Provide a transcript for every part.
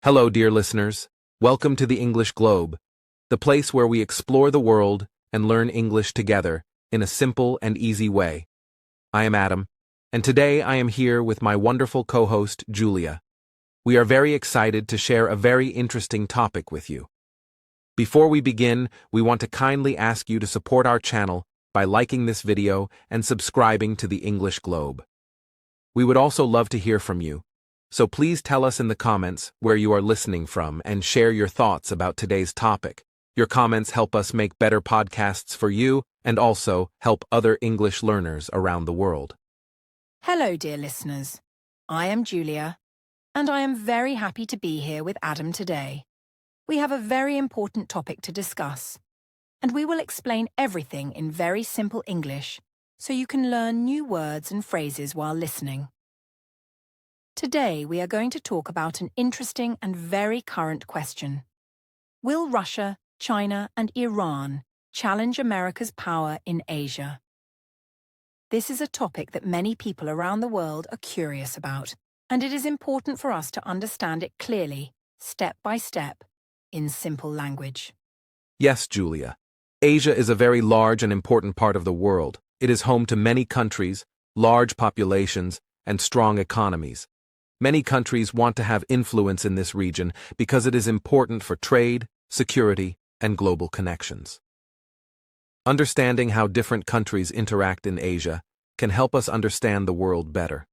Hello, dear listeners. Welcome to the English Globe, the place where we explore the world and learn English together in a simple and easy way. I am Adam, and today I am here with my wonderful co-host, Julia. We are very excited to share a very interesting topic with you. Before we begin, we want to kindly ask you to support our channel by liking this video and subscribing to the English Globe. We would also love to hear from you, so please tell us in the comments where you are listening from and share your thoughts about today's topic. Your comments help us make better podcasts for you and also help other English learners around the world. Hello, dear listeners. I am Julia, and I am very happy to be here with Adam today. We have a very important topic to discuss, and we will explain everything in very simple English so you can learn new words and phrases while listening. Today we are going to talk about an interesting and very current question. Will Russia, China, and Iran challenge America's power in Asia? This is a topic that many people around the world are curious about, and it is important for us to understand it clearly, step by step, in simple language. Yes, Julia. Asia is a very large and important part of the world. It is home to many countries, large populations, and strong economies. Many countries want to have influence in this region because it is important for trade, security, and global connections. Understanding how different countries interact in Asia can help us understand the world better.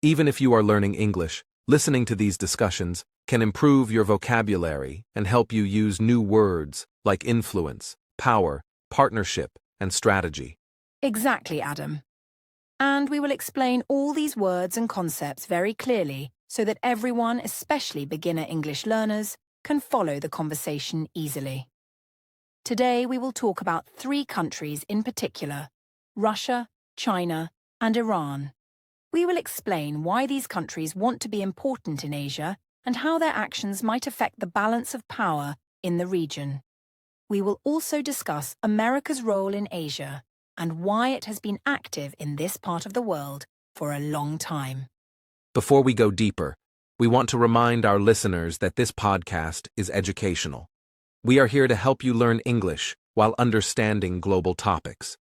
Even if you are learning English, listening to these discussions can improve your vocabulary and help you use new words like influence, power, partnership, and strategy. Exactly, Adam. And we will explain all these words and concepts very clearly so that everyone, especially beginner English learners, can follow the conversation easily. Today we will talk about 3 countries in particular: Russia, China, and Iran. We will explain why these countries want to be important in Asia and how their actions might affect the balance of power in the region. We will also discuss America's role in Asia and why it has been active in this part of the world for a long time. Before we go deeper, we want to remind our listeners that this podcast is educational. We are here to help you learn English while understanding global topics.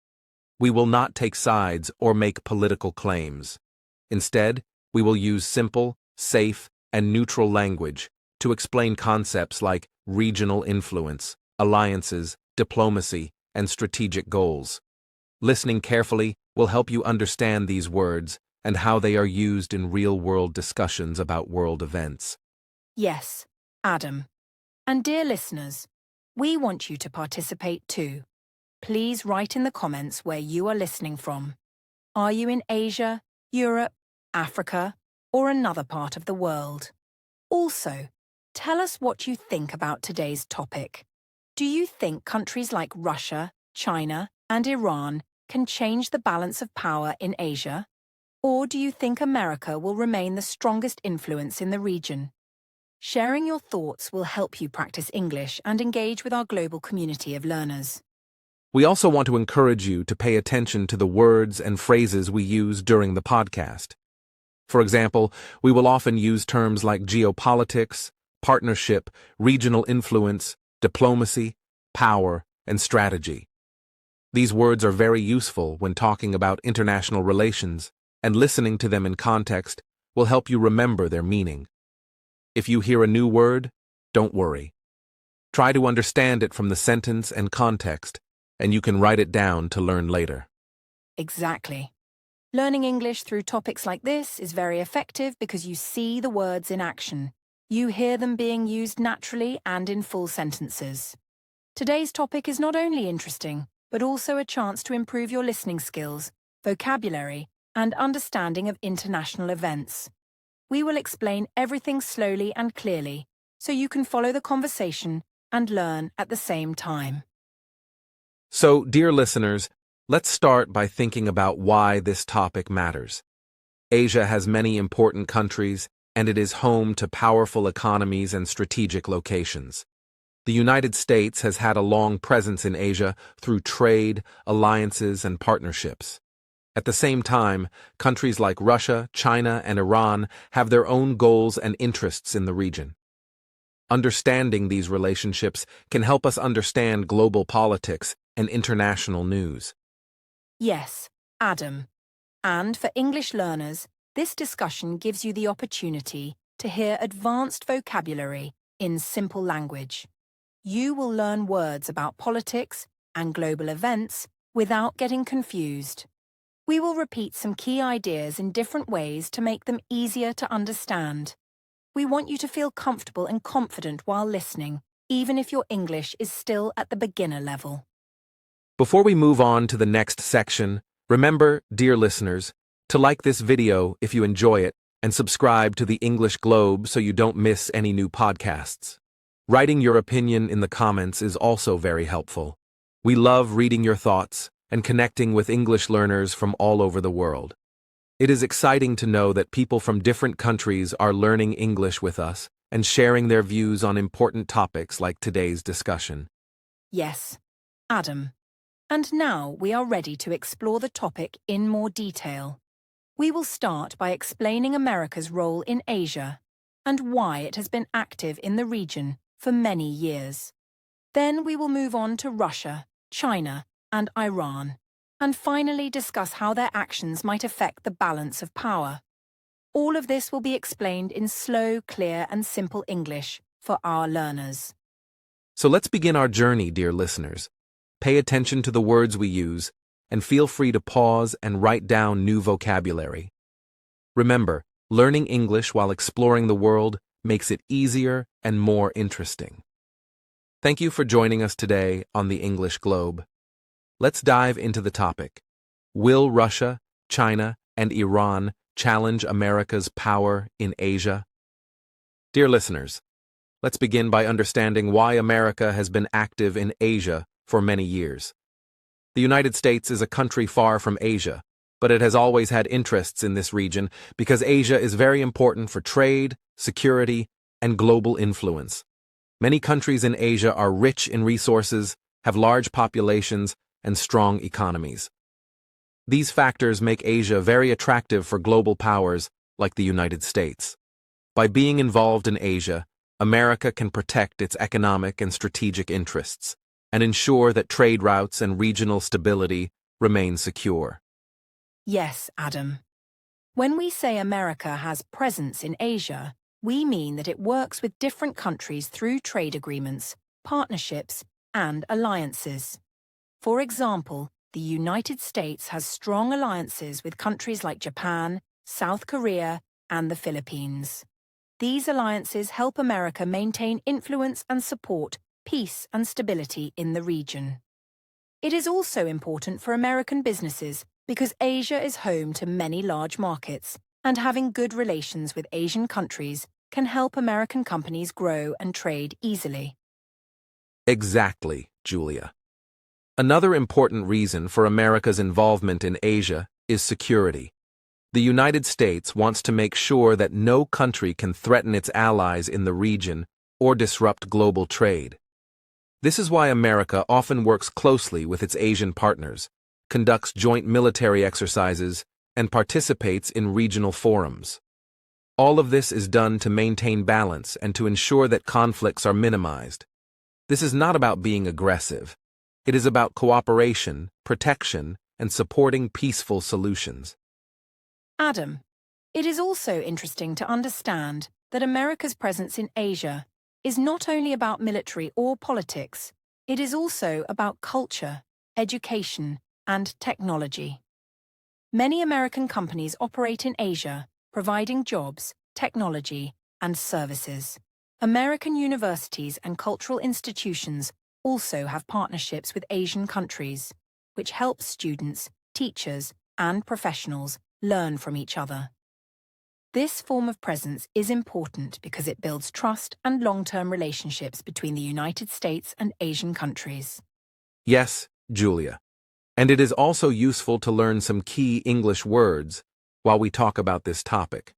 We will not take sides or make political claims. Instead, we will use simple, safe, and neutral language to explain concepts like regional influence, alliances, diplomacy, and strategic goals. Listening carefully will help you understand these words and how they are used in real-world discussions about world events. Yes, Adam. And dear listeners, we want you to participate too. Please write in the comments where you are listening from. Are you in Asia, Europe, Africa, or another part of the world? Also, tell us what you think about today's topic. Do you think countries like Russia, China, and Iran can change the balance of power in Asia? Or do you think America will remain the strongest influence in the region? Sharing your thoughts will help you practice English and engage with our global community of learners. We also want to encourage you to pay attention to the words and phrases we use during the podcast. For example, we will often use terms like geopolitics, partnership, regional influence, diplomacy, power, and strategy. These words are very useful when talking about international relations, and listening to them in context will help you remember their meaning. If you hear a new word, don't worry. Try to understand it from the sentence and context, and you can write it down to learn later. Exactly. Learning English through topics like this is very effective because you see the words in action. You hear them being used naturally and in full sentences. Today's topic is not only interesting, but also a chance to improve your listening skills, vocabulary, and understanding of international events. We will explain everything slowly and clearly, so you can follow the conversation and learn at the same time. So, dear listeners, let's start by thinking about why this topic matters. Asia has many important countries, and it is home to powerful economies and strategic locations. The United States has had a long presence in Asia through trade, alliances, and partnerships. At the same time, countries like Russia, China, and Iran have their own goals and interests in the region. Understanding these relationships can help us understand global politics and international news. Yes, Adam. And for English learners, this discussion gives you the opportunity to hear advanced vocabulary in simple language. You will learn words about politics and global events without getting confused. We will repeat some key ideas in different ways to make them easier to understand. We want you to feel comfortable and confident while listening, even if your English is still at the beginner level. Before we move on to the next section, remember, dear listeners, to like this video if you enjoy it and subscribe to the English Globe so you don't miss any new podcasts. Writing your opinion in the comments is also very helpful. We love reading your thoughts and connecting with English learners from all over the world. It is exciting to know that people from different countries are learning English with us and sharing their views on important topics like today's discussion. Yes, Adam. And now we are ready to explore the topic in more detail. We will start by explaining America's role in Asia and why it has been active in the region for many years. Then we will move on to Russia, China, and Iran, and finally discuss how their actions might affect the balance of power. All of this will be explained in slow, clear, and simple English for our learners. So let's begin our journey, dear listeners. Pay attention to the words we use, and feel free to pause and write down new vocabulary. Remember, learning English while exploring the world makes it easier and more interesting. Thank you for joining us today on the English Globe. Let's dive into the topic. Will Russia, China, and Iran challenge America's power in Asia? Dear listeners, let's begin by understanding why America has been active in Asia for many years. The United States is a country far from Asia, but it has always had interests in this region because Asia is very important for trade, security, and global influence. Many countries in Asia are rich in resources, have large populations, and strong economies. These factors make Asia very attractive for global powers like the United States. By being involved in Asia, America can protect its economic and strategic interests and ensure that trade routes and regional stability remain secure. Yes, Adam. When we say America has presence in Asia, we mean that it works with different countries through trade agreements, partnerships, and alliances. For example, the United States has strong alliances with countries like Japan, South Korea, and the Philippines. These alliances help America maintain influence and support peace and stability in the region. It is also important for American businesses because Asia is home to many large markets, and having good relations with Asian countries can help American companies grow and trade easily. Exactly, Julia. Another important reason for America's involvement in Asia is security. The United States wants to make sure that no country can threaten its allies in the region or disrupt global trade. This is why America often works closely with its Asian partners, conducts joint military exercises, and participates in regional forums. All of this is done to maintain balance and to ensure that conflicts are minimized. This is not about being aggressive. It is about cooperation, protection, and supporting peaceful solutions. Adam, it is also interesting to understand that America's presence in Asia is not only about military or politics, it is also about culture, education, and technology. Many American companies operate in Asia, providing jobs, technology, and services. American universities and cultural institutions also have partnerships with Asian countries, which helps students, teachers, and professionals learn from each other. This form of presence is important because it builds trust and long-term relationships between the United States and Asian countries. Yes, Julia. And it is also useful to learn some key English words while we talk about this topic.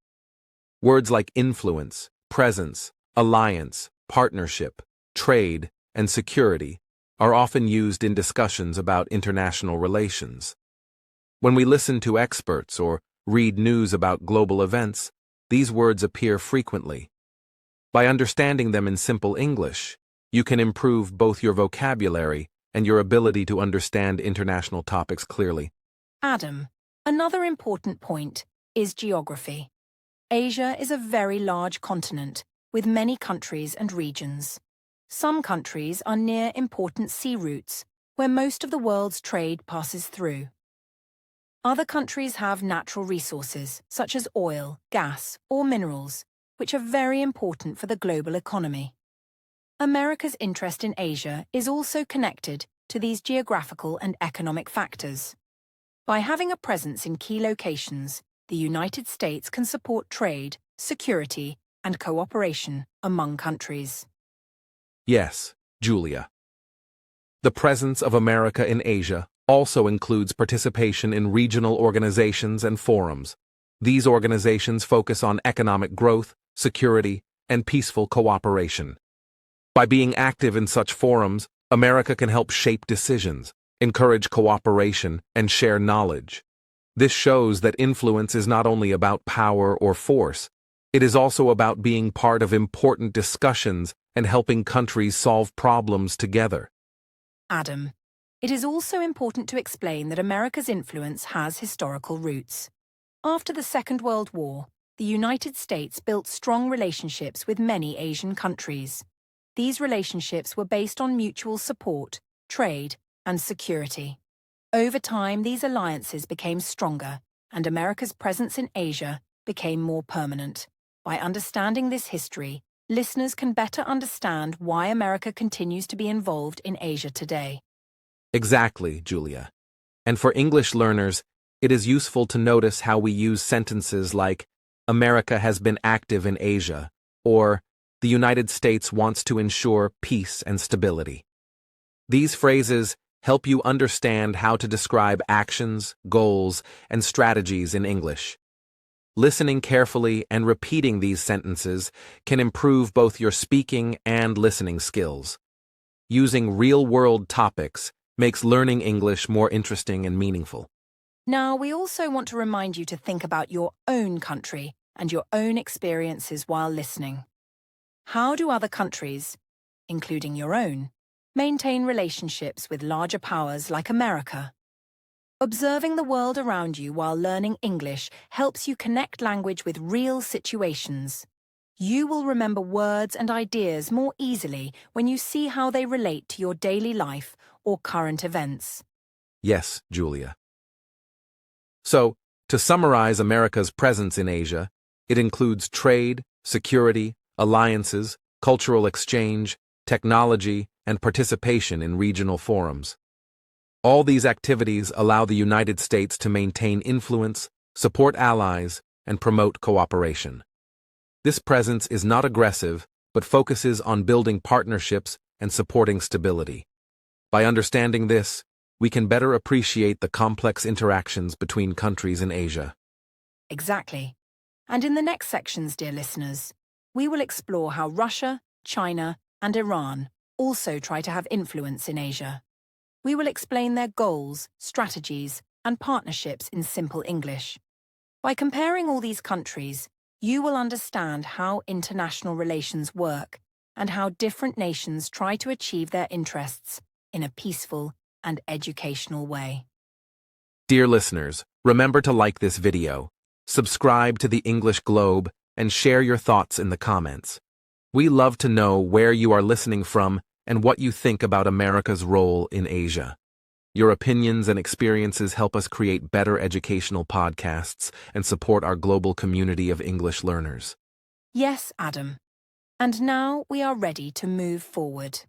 Words like influence, presence, alliance, partnership, trade, and security are often used in discussions about international relations. When we listen to experts or read news about global events, these words appear frequently. By understanding them in simple English, you can improve both your vocabulary and your ability to understand international topics clearly. Adam, another important point is geography. Asia is a very large continent with many countries and regions. Some countries are near important sea routes where most of the world's trade passes through. Other countries have natural resources such as oil, gas, or minerals, which are very important for the global economy. America's interest in Asia is also connected to these geographical and economic factors. By having a presence in key locations, the United States can support trade, security, and cooperation among countries. Yes, Julia. The presence of America in Asia also includes participation in regional organizations and forums. These organizations focus on economic growth, security, and peaceful cooperation. By being active in such forums, America can help shape decisions, encourage cooperation, and share knowledge. This shows that influence is not only about power or force, it is also about being part of important discussions and helping countries solve problems together. Adam, it is also important to explain that America's influence has historical roots. After the Second World War, the United States built strong relationships with many Asian countries. These relationships were based on mutual support, trade, and security. Over time, these alliances became stronger, and America's presence in Asia became more permanent. By understanding this history, listeners can better understand why America continues to be involved in Asia today. Exactly, Julia. And for English learners, it is useful to notice how we use sentences like, America has been active in Asia, or the United States wants to ensure peace and stability. These phrases help you understand how to describe actions, goals, and strategies in English. Listening carefully and repeating these sentences can improve both your speaking and listening skills. Using real-world topics makes learning English more interesting and meaningful. Now, we also want to remind you to think about your own country and your own experiences while listening. How do other countries, including your own, maintain relationships with larger powers like America? Observing the world around you while learning English helps you connect language with real situations. You will remember words and ideas more easily when you see how they relate to your daily life or current events. Yes, Julia. So, to summarize America's presence in Asia, it includes trade, security, alliances, cultural exchange, technology, and participation in regional forums. All these activities allow the United States to maintain influence, support allies, and promote cooperation. This presence is not aggressive, but focuses on building partnerships and supporting stability. By understanding this, we can better appreciate the complex interactions between countries in Asia. Exactly. And in the next sections, dear listeners, we will explore how Russia, China, and Iran also try to have influence in Asia. We will explain their goals, strategies, and partnerships in simple English. By comparing all these countries, you will understand how international relations work and how different nations try to achieve their interests in a peaceful and educational way. Dear listeners, remember to like this video, subscribe to the English Globe, and share your thoughts in the comments. We love to know where you are listening from and what you think about America's role in Asia. Your opinions and experiences help us create better educational podcasts and support our global community of English learners. Yes, Adam. And now we are ready to move forward.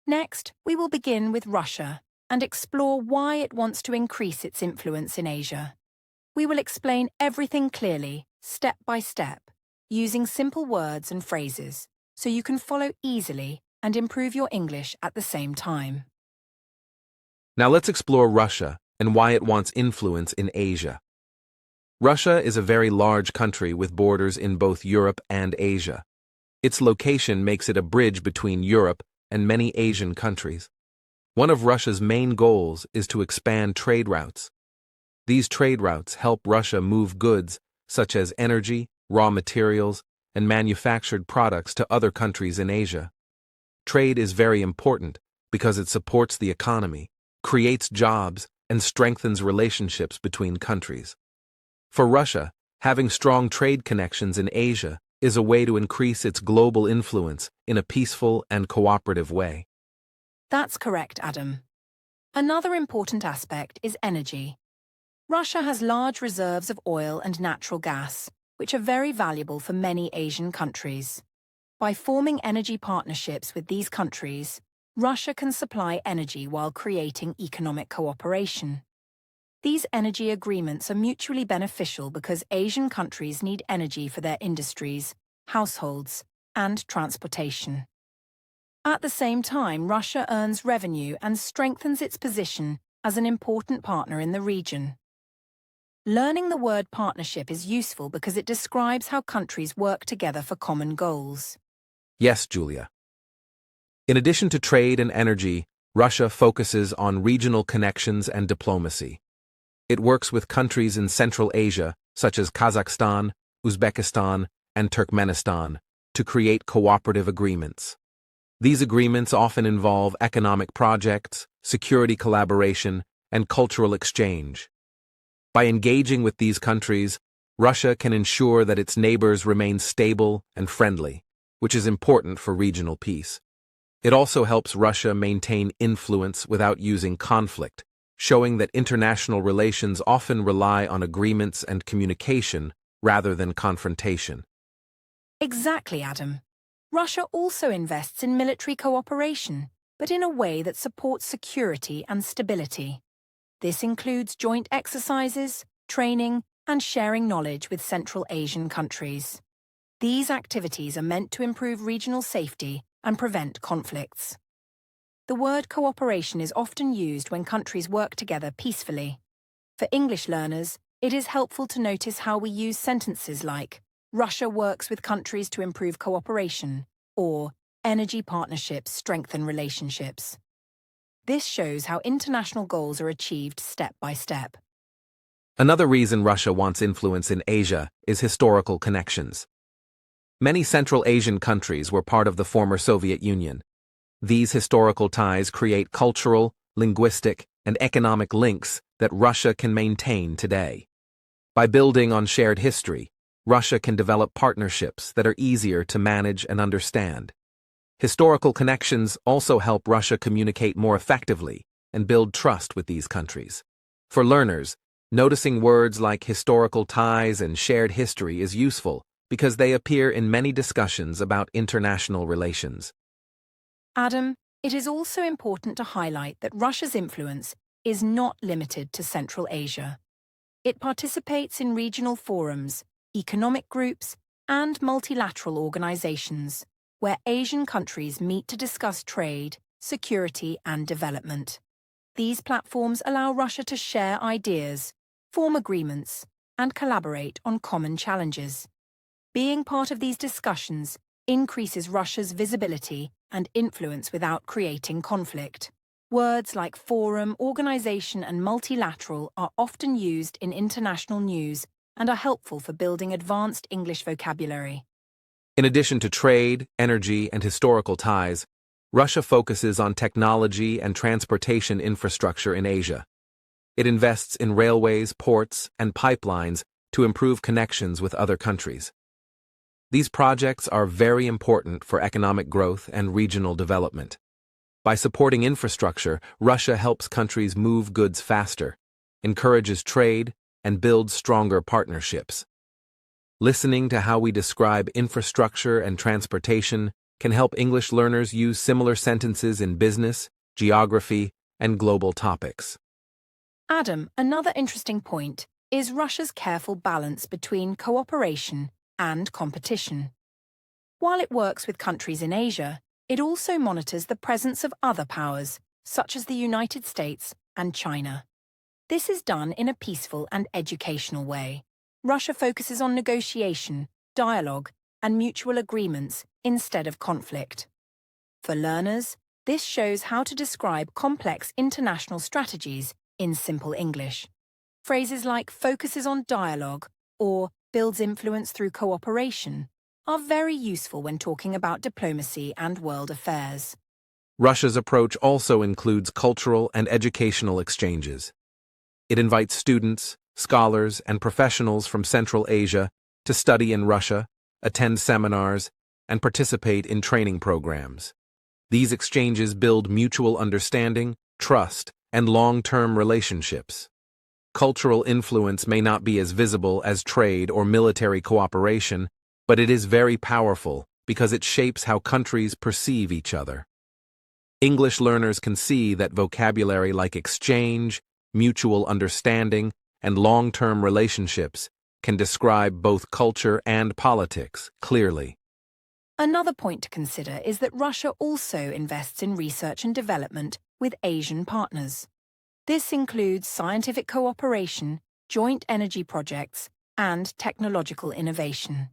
Next, we will begin with Russia and explore why it wants to increase its influence in Asia. We will explain everything clearly, step by step, using simple words and phrases, so you can follow easily and improve your English at the same time. Now let's explore Russia and why it wants influence in Asia. Russia is a very large country with borders in both Europe and Asia. Its location makes it a bridge between Europe and many Asian countries. One of Russia's main goals is to expand trade routes. These trade routes help Russia move goods such as energy, raw materials, and manufactured products to other countries in Asia. Trade is very important because it supports the economy, creates jobs, and strengthens relationships between countries. For Russia, having strong trade connections in Asia is a way to increase its global influence in a peaceful and cooperative way. That's correct, Adam. Another important aspect is energy. Russia has large reserves of oil and natural gas, which are very valuable for many Asian countries. By forming energy partnerships with these countries, Russia can supply energy while creating economic cooperation. These energy agreements are mutually beneficial because Asian countries need energy for their industries, households, and transportation. At the same time, Russia earns revenue and strengthens its position as an important partner in the region. Learning the word partnership is useful because it describes how countries work together for common goals. Yes, Julia. In addition to trade and energy, Russia focuses on regional connections and diplomacy. It works with countries in Central Asia, such as Kazakhstan, Uzbekistan, and Turkmenistan, to create cooperative agreements. These agreements often involve economic projects, security collaboration, and cultural exchange. By engaging with these countries, Russia can ensure that its neighbors remain stable and friendly, which is important for regional peace. It also helps Russia maintain influence without using conflict, showing that international relations often rely on agreements and communication rather than confrontation. Exactly, Adam. Russia also invests in military cooperation, but in a way that supports security and stability. This includes joint exercises, training, and sharing knowledge with Central Asian countries. These activities are meant to improve regional safety and prevent conflicts. The word cooperation is often used when countries work together peacefully. For English learners, it is helpful to notice how we use sentences like, Russia works with countries to improve cooperation, or energy partnerships strengthen relationships. This shows how international goals are achieved step by step. Another reason Russia wants influence in Asia is historical connections. Many Central Asian countries were part of the former Soviet Union. These historical ties create cultural, linguistic, and economic links that Russia can maintain today. By building on shared history, Russia can develop partnerships that are easier to manage and understand. Historical connections also help Russia communicate more effectively and build trust with these countries. For learners, noticing words like historical ties and shared history is useful because they appear in many discussions about international relations. Adam, it is also important to highlight that Russia's influence is not limited to Central Asia. It participates in regional forums, economic groups, and multilateral organizations, where Asian countries meet to discuss trade, security, and development. These platforms allow Russia to share ideas, form agreements, and collaborate on common challenges. Being part of these discussions increases Russia's visibility and influence without creating conflict. Words like forum, organization, and multilateral are often used in international news and are helpful for building advanced English vocabulary. In addition to trade, energy, and historical ties, Russia focuses on technology and transportation infrastructure in Asia. It invests in railways, ports, and pipelines to improve connections with other countries. These projects are very important for economic growth and regional development. By supporting infrastructure, Russia helps countries move goods faster, encourages trade, and builds stronger partnerships. Listening to how we describe infrastructure and transportation can help English learners use similar sentences in business, geography, and global topics. Adam, another interesting point is Russia's careful balance between cooperation and competition. While it works with countries in Asia, it also monitors the presence of other powers, such as the United States and China. This is done in a peaceful and educational way. Russia focuses on negotiation, dialogue, and mutual agreements instead of conflict. For learners, this shows how to describe complex international strategies in simple English. Phrases like focuses on dialogue or builds influence through cooperation are very useful when talking about diplomacy and world affairs. Russia's approach also includes cultural and educational exchanges. It invites students, scholars, and professionals from Central Asia to study in Russia, attend seminars, and participate in training programs. These exchanges build mutual understanding, trust, and long-term relationships. Cultural influence may not be as visible as trade or military cooperation, but it is very powerful because it shapes how countries perceive each other. English learners can see that vocabulary like exchange, mutual understanding, and long-term relationships can describe both culture and politics clearly. Another point to consider is that Russia also invests in research and development with Asian partners. This includes scientific cooperation, joint energy projects, and technological innovation.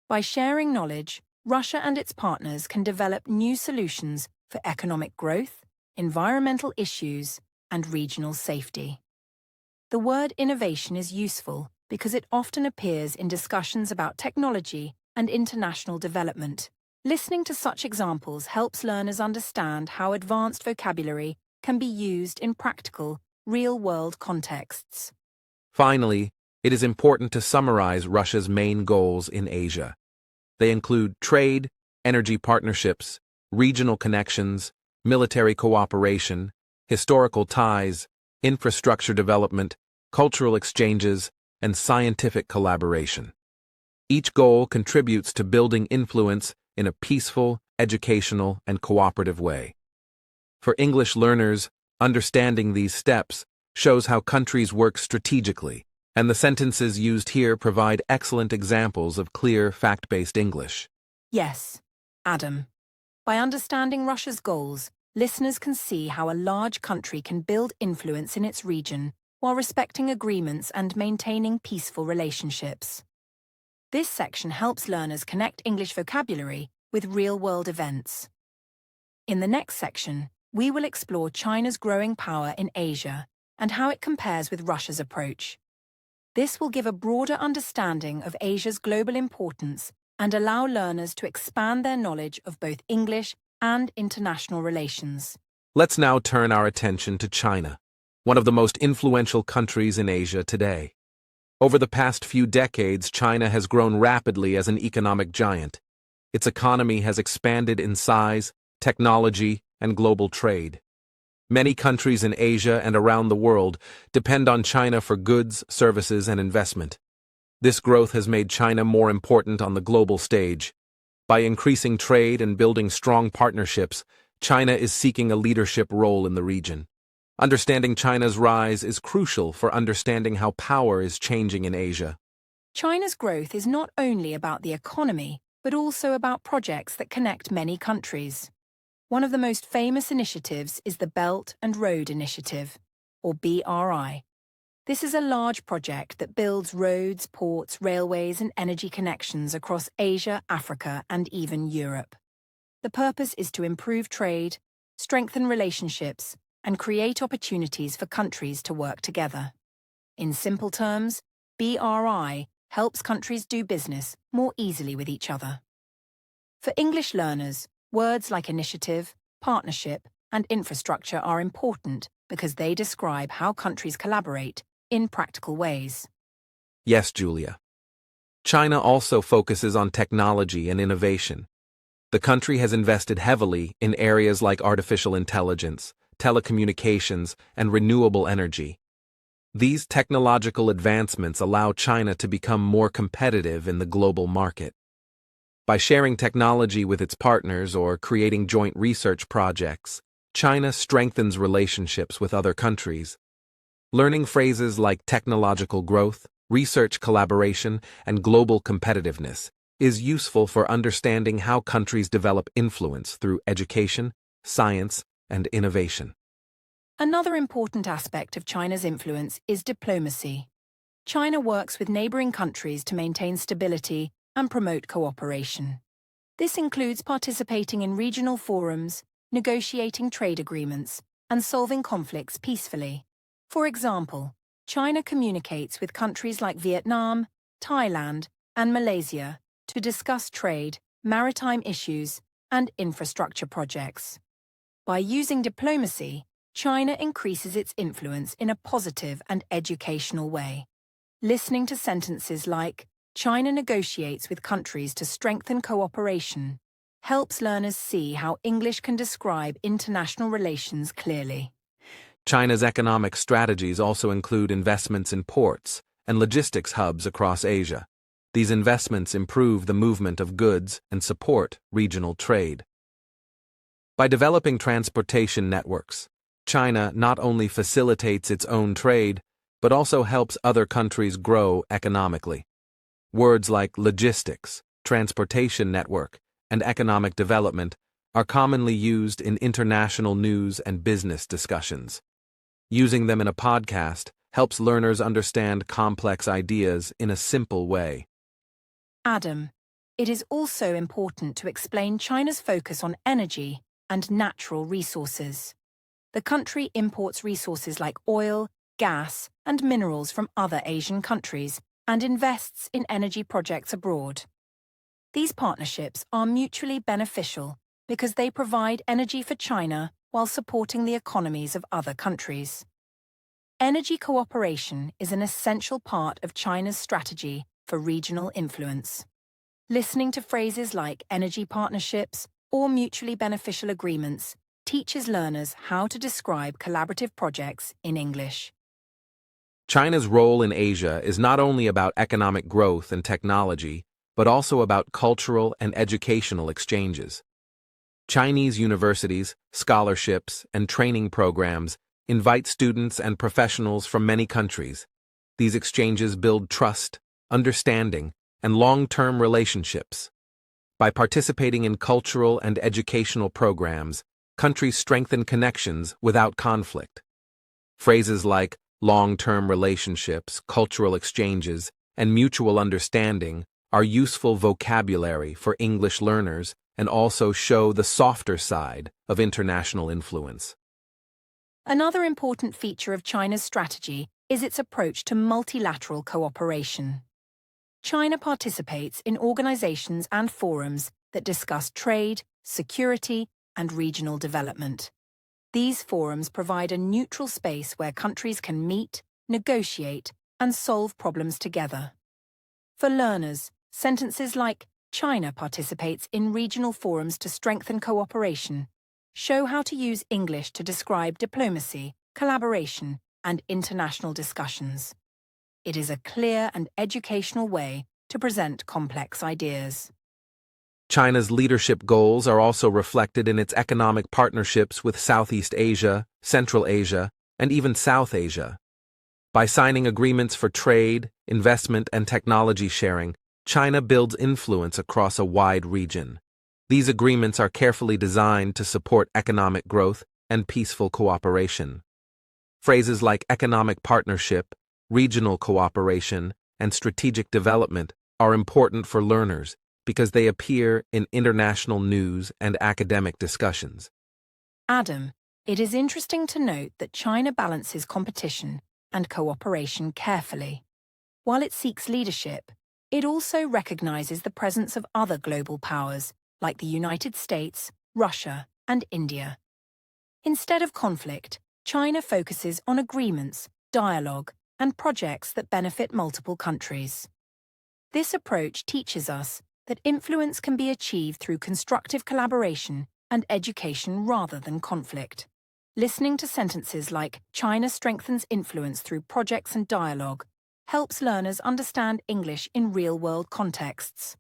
By sharing knowledge, Russia and its partners can develop new solutions for economic growth, environmental issues, and regional safety. The word innovation is useful because it often appears in discussions about technology and international development. Listening to such examples helps learners understand how advanced vocabulary can be used in practical, real-world contexts. Finally, it is important to summarize Russia's main goals in Asia. They include trade, energy partnerships, regional connections, military cooperation, historical ties, infrastructure development, cultural exchanges, and scientific collaboration. Each goal contributes to building influence in a peaceful, educational, and cooperative way. For English learners, understanding these steps shows how countries work strategically, and the sentences used here provide excellent examples of clear, fact-based English. Yes, Adam. By understanding Russia's goals, listeners can see how a large country can build influence in its region while respecting agreements and maintaining peaceful relationships. This section helps learners connect English vocabulary with real-world events. In the next section, we will explore China's growing power in Asia and how it compares with Russia's approach. This will give a broader understanding of Asia's global importance and allow learners to expand their knowledge of both English and international relations. Let's now turn our attention to China, one of the most influential countries in Asia today. Over the past few decades, China has grown rapidly as an economic giant. Its economy has expanded in size, technology, and global trade. Many countries in Asia and around the world depend on China for goods, services, and investment. This growth has made China more important on the global stage. By increasing trade and building strong partnerships, China is seeking a leadership role in the region. Understanding China's rise is crucial for understanding how power is changing in Asia. China's growth is not only about the economy, but also about projects that connect many countries. One of the most famous initiatives is the Belt and Road Initiative, or BRI. This is a large project that builds roads, ports, railways, and energy connections across Asia, Africa, and even Europe. The purpose is to improve trade, strengthen relationships, and create opportunities for countries to work together. In simple terms, BRI helps countries do business more easily with each other. For English learners, words like initiative, partnership, and infrastructure are important because they describe how countries collaborate in practical ways. Yes, Julia. China also focuses on technology and innovation. The country has invested heavily in areas like artificial intelligence, telecommunications, and renewable energy. These technological advancements allow China to become more competitive in the global market. By sharing technology with its partners or creating joint research projects, China strengthens relationships with other countries. Learning phrases like technological growth, research collaboration, and global competitiveness is useful for understanding how countries develop influence through education, science, and innovation. Another important aspect of China's influence is diplomacy. China works with neighboring countries to maintain stability and promote cooperation. This includes participating in regional forums, negotiating trade agreements, and solving conflicts peacefully. For example, China communicates with countries like Vietnam, Thailand, and Malaysia to discuss trade, maritime issues, and infrastructure projects. By using diplomacy, China increases its influence in a positive and educational way. Listening to sentences like, China negotiates with countries to strengthen cooperation, helps learners see how English can describe international relations clearly. China's economic strategies also include investments in ports and logistics hubs across Asia. These investments improve the movement of goods and support regional trade. By developing transportation networks, China not only facilitates its own trade, but also helps other countries grow economically. Words like logistics, transportation network, and economic development are commonly used in international news and business discussions. Using them in a podcast helps learners understand complex ideas in a simple way. Adam, it is also important to explain China's focus on energy and natural resources. The country imports resources like oil, gas, and minerals from other Asian countries and invests in energy projects abroad. These partnerships are mutually beneficial because they provide energy for China while supporting the economies of other countries. Energy cooperation is an essential part of China's strategy for regional influence. Listening to phrases like energy partnerships or mutually beneficial agreements teaches learners how to describe collaborative projects in English. China's role in Asia is not only about economic growth and technology, but also about cultural and educational exchanges. Chinese universities, scholarships, and training programs invite students and professionals from many countries. These exchanges build trust, understanding, and long-term relationships. By participating in cultural and educational programs, countries strengthen connections without conflict. Phrases like long-term relationships, cultural exchanges, and mutual understanding are useful vocabulary for English learners and also show the softer side of international influence. Another important feature of China's strategy is its approach to multilateral cooperation. China participates in organizations and forums that discuss trade, security, and regional development. These forums provide a neutral space where countries can meet, negotiate, and solve problems together. For learners, sentences like China participates in regional forums to strengthen cooperation show how to use English to describe diplomacy, collaboration, and international discussions. It is a clear and educational way to present complex ideas. China's leadership goals are also reflected in its economic partnerships with Southeast Asia, Central Asia, and even South Asia. By signing agreements for trade, investment, and technology sharing, China builds influence across a wide region. These agreements are carefully designed to support economic growth and peaceful cooperation. Phrases like economic partnership, regional cooperation, and strategic development are important for learners because they appear in international news and academic discussions. Adam, it is interesting to note that China balances competition and cooperation carefully. While it seeks leadership, it also recognizes the presence of other global powers like the United States, Russia, and India. Instead of conflict, China focuses on agreements, dialogue, and projects that benefit multiple countries. This approach teaches us that influence can be achieved through constructive collaboration and education rather than conflict. Listening to sentences like China strengthens influence through projects and dialogue helps learners understand English in real-world contexts.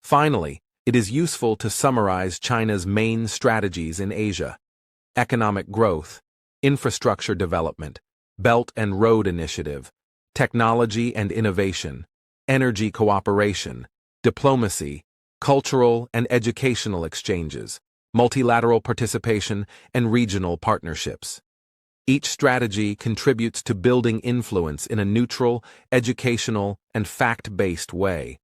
Finally, it is useful to summarize China's main strategies in Asia: economic growth, infrastructure development, Belt and Road Initiative, technology and innovation, energy cooperation, diplomacy, cultural and educational exchanges, multilateral participation, and regional partnerships. Each strategy contributes to building influence in a neutral, educational, and fact-based way.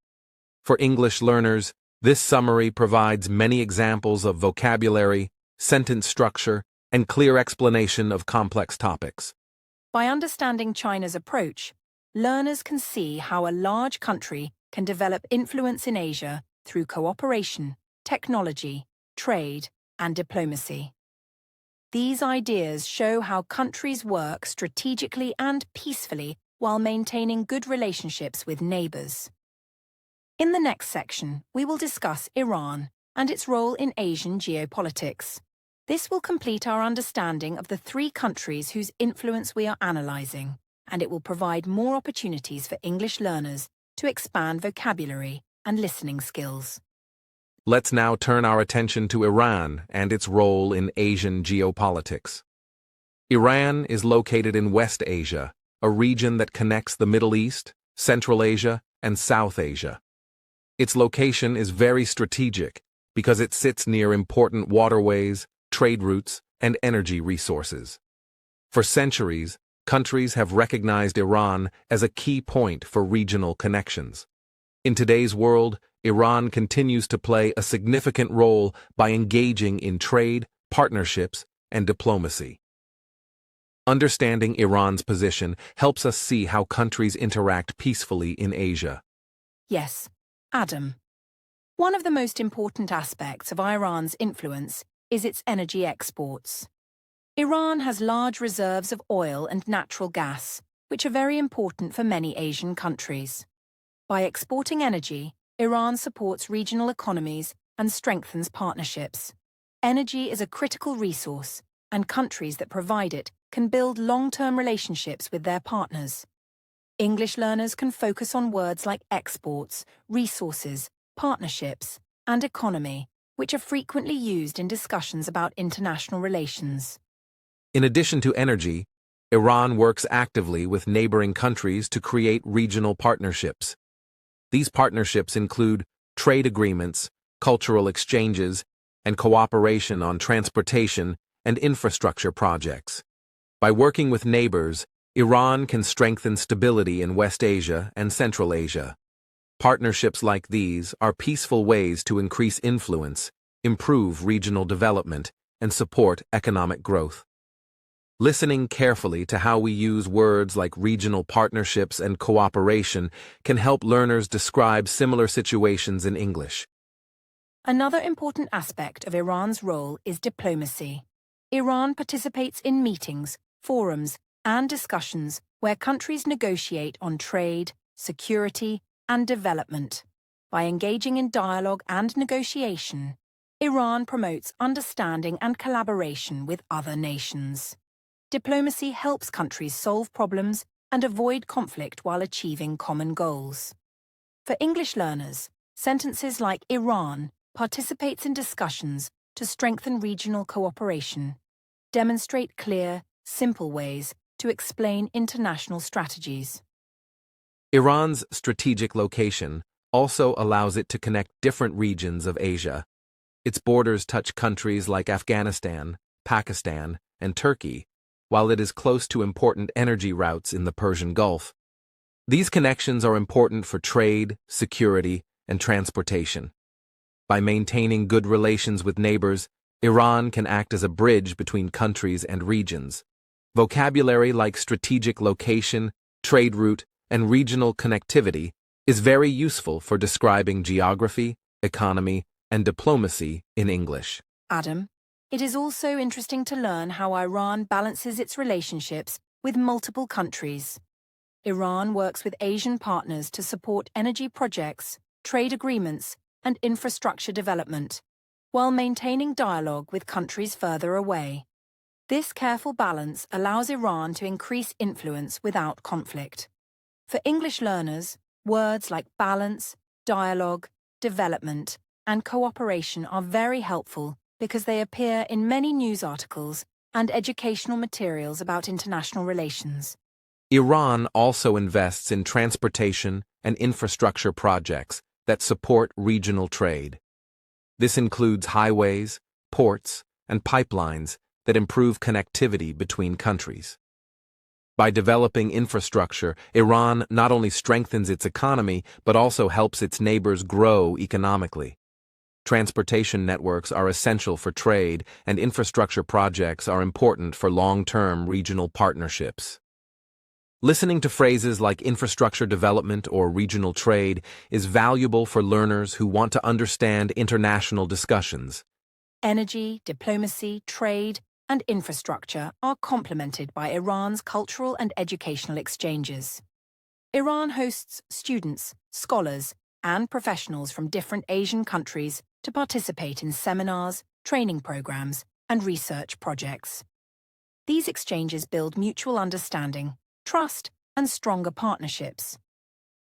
For English learners, this summary provides many examples of vocabulary, sentence structure, and clear explanation of complex topics. By understanding China's approach, learners can see how a large country can develop influence in Asia through cooperation, technology, trade, and diplomacy. These ideas show how countries work strategically and peacefully while maintaining good relationships with neighbors. In the next section, we will discuss Iran and its role in Asian geopolitics. This will complete our understanding of the three countries whose influence we are analyzing, and it will provide more opportunities for English learners to expand vocabulary and listening skills. Let's now turn our attention to Iran and its role in Asian geopolitics. Iran is located in West Asia, a region that connects the Middle East, Central Asia, and South Asia. Its location is very strategic because it sits near important waterways, trade routes, and energy resources. For centuries, countries have recognized Iran as a key point for regional connections. In today's world, Iran continues to play a significant role by engaging in trade, partnerships, and diplomacy. Understanding Iran's position helps us see how countries interact peacefully in Asia. Yes, Adam. One of the most important aspects of Iran's influence is its energy exports. Iran has large reserves of oil and natural gas, which are very important for many Asian countries. By exporting energy, Iran supports regional economies and strengthens partnerships. Energy is a critical resource, and countries that provide it can build long-term relationships with their partners. English learners can focus on words like exports, resources, partnerships, and economy, which are frequently used in discussions about international relations. In addition to energy, Iran works actively with neighboring countries to create regional partnerships. These partnerships include trade agreements, cultural exchanges, and cooperation on transportation and infrastructure projects. By working with neighbors, Iran can strengthen stability in West Asia and Central Asia. Partnerships like these are peaceful ways to increase influence, improve regional development, and support economic growth. Listening carefully to how we use words like regional partnerships and cooperation can help learners describe similar situations in English. Another important aspect of Iran's role is diplomacy. Iran participates in meetings, forums, and discussions where countries negotiate on trade, security, and development. By engaging in dialogue and negotiation, Iran promotes understanding and collaboration with other nations. Diplomacy helps countries solve problems and avoid conflict while achieving common goals. For English learners, sentences like Iran participates in discussions to strengthen regional cooperation, demonstrate clear, simple ways to explain international strategies. Iran's strategic location also allows it to connect different regions of Asia. Its borders touch countries like Afghanistan, Pakistan, and Turkey, while it is close to important energy routes in the Persian Gulf. These connections are important for trade, security, and transportation. By maintaining good relations with neighbors, Iran can act as a bridge between countries and regions. Vocabulary like strategic location, trade route, and regional connectivity is very useful for describing geography, economy, and diplomacy in English. Adam, it is also interesting to learn how Iran balances its relationships with multiple countries. Iran works with Asian partners to support energy projects, trade agreements, and infrastructure development, while maintaining dialogue with countries further away. This careful balance allows Iran to increase influence without conflict. For English learners, words like balance, dialogue, development, and cooperation are very helpful because they appear in many news articles and educational materials about international relations. Iran also invests in transportation and infrastructure projects that support regional trade. This includes highways, ports, and pipelines that improve connectivity between countries. By developing infrastructure, Iran not only strengthens its economy but also helps its neighbors grow economically. Transportation networks are essential for trade, and infrastructure projects are important for long-term regional partnerships. Listening to phrases like infrastructure development or regional trade is valuable for learners who want to understand international discussions. Energy, diplomacy, trade, and infrastructure are complemented by Iran's cultural and educational exchanges. Iran hosts students, scholars, and professionals from different Asian countries to participate in seminars, training programs, and research projects. These exchanges build mutual understanding, trust, and stronger partnerships.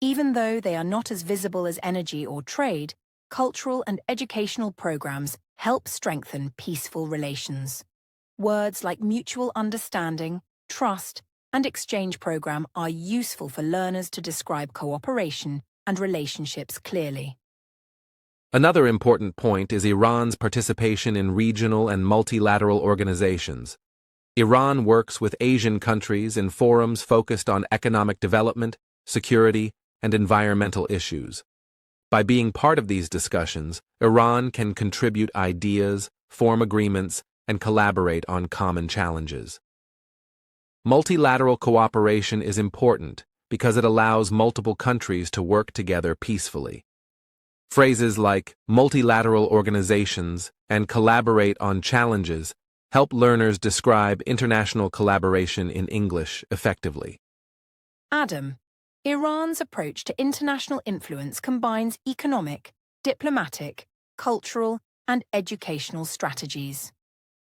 Even though they are not as visible as energy or trade, cultural and educational programs help strengthen peaceful relations. Words like mutual understanding, trust, and exchange program are useful for learners to describe cooperation and relationships clearly. Another important point is Iran's participation in regional and multilateral organizations. Iran works with Asian countries in forums focused on economic development, security, and environmental issues. By being part of these discussions, Iran can contribute ideas, form agreements, and collaborate on common challenges. Multilateral cooperation is important because it allows multiple countries to work together peacefully. Phrases like multilateral organizations and collaborate on challenges help learners describe international collaboration in English effectively. Adam, Iran's approach to international influence combines economic, diplomatic, cultural, and educational strategies.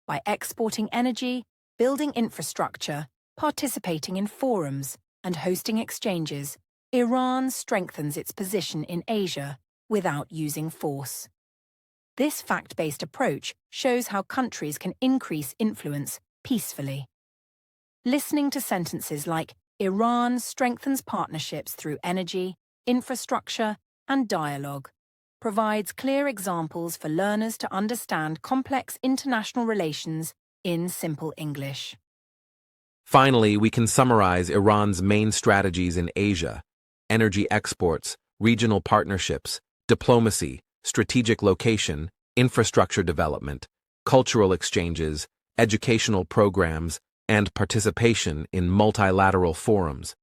By exporting energy, building infrastructure, participating in forums, and hosting exchanges, Iran strengthens its position in Asia without using force. This fact-based approach shows how countries can increase influence peacefully. Listening to sentences like Iran strengthens partnerships through energy, infrastructure, and dialogue provides clear examples for learners to understand complex international relations in simple English. Finally, we can summarize Iran's main strategies in Asia: energy exports, regional partnerships, diplomacy, strategic location, infrastructure development, cultural exchanges, educational programs, and participation in multilateral forums.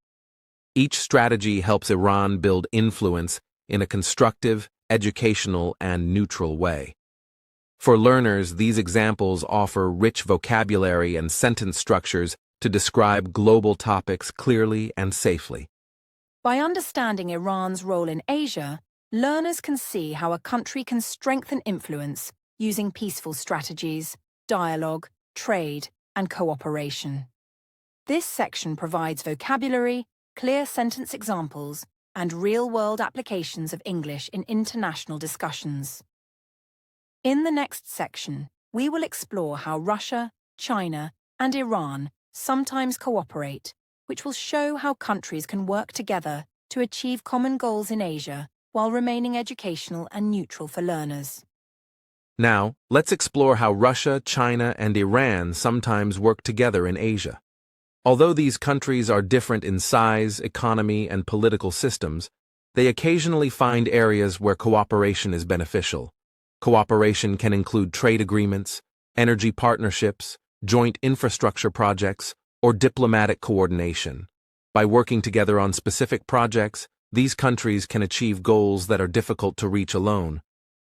Each strategy helps Iran build influence in a constructive, educational, and neutral way. For learners, these examples offer rich vocabulary and sentence structures to describe global topics clearly and safely. By understanding Iran's role in Asia, learners can see how a country can strengthen influence using peaceful strategies, dialogue, trade, and cooperation. This section provides vocabulary, clear sentence examples, and real-world applications of English in international discussions. In the next section, we will explore how Russia, China, and Iran sometimes cooperate, which will show how countries can work together to achieve common goals in Asia while remaining educational and neutral for learners. Now, let's explore how Russia, China, and Iran sometimes work together in Asia. Although these countries are different in size, economy, and political systems, they occasionally find areas where cooperation is beneficial. Cooperation can include trade agreements, energy partnerships, joint infrastructure projects, or diplomatic coordination. By working together on specific projects, these countries can achieve goals that are difficult to reach alone.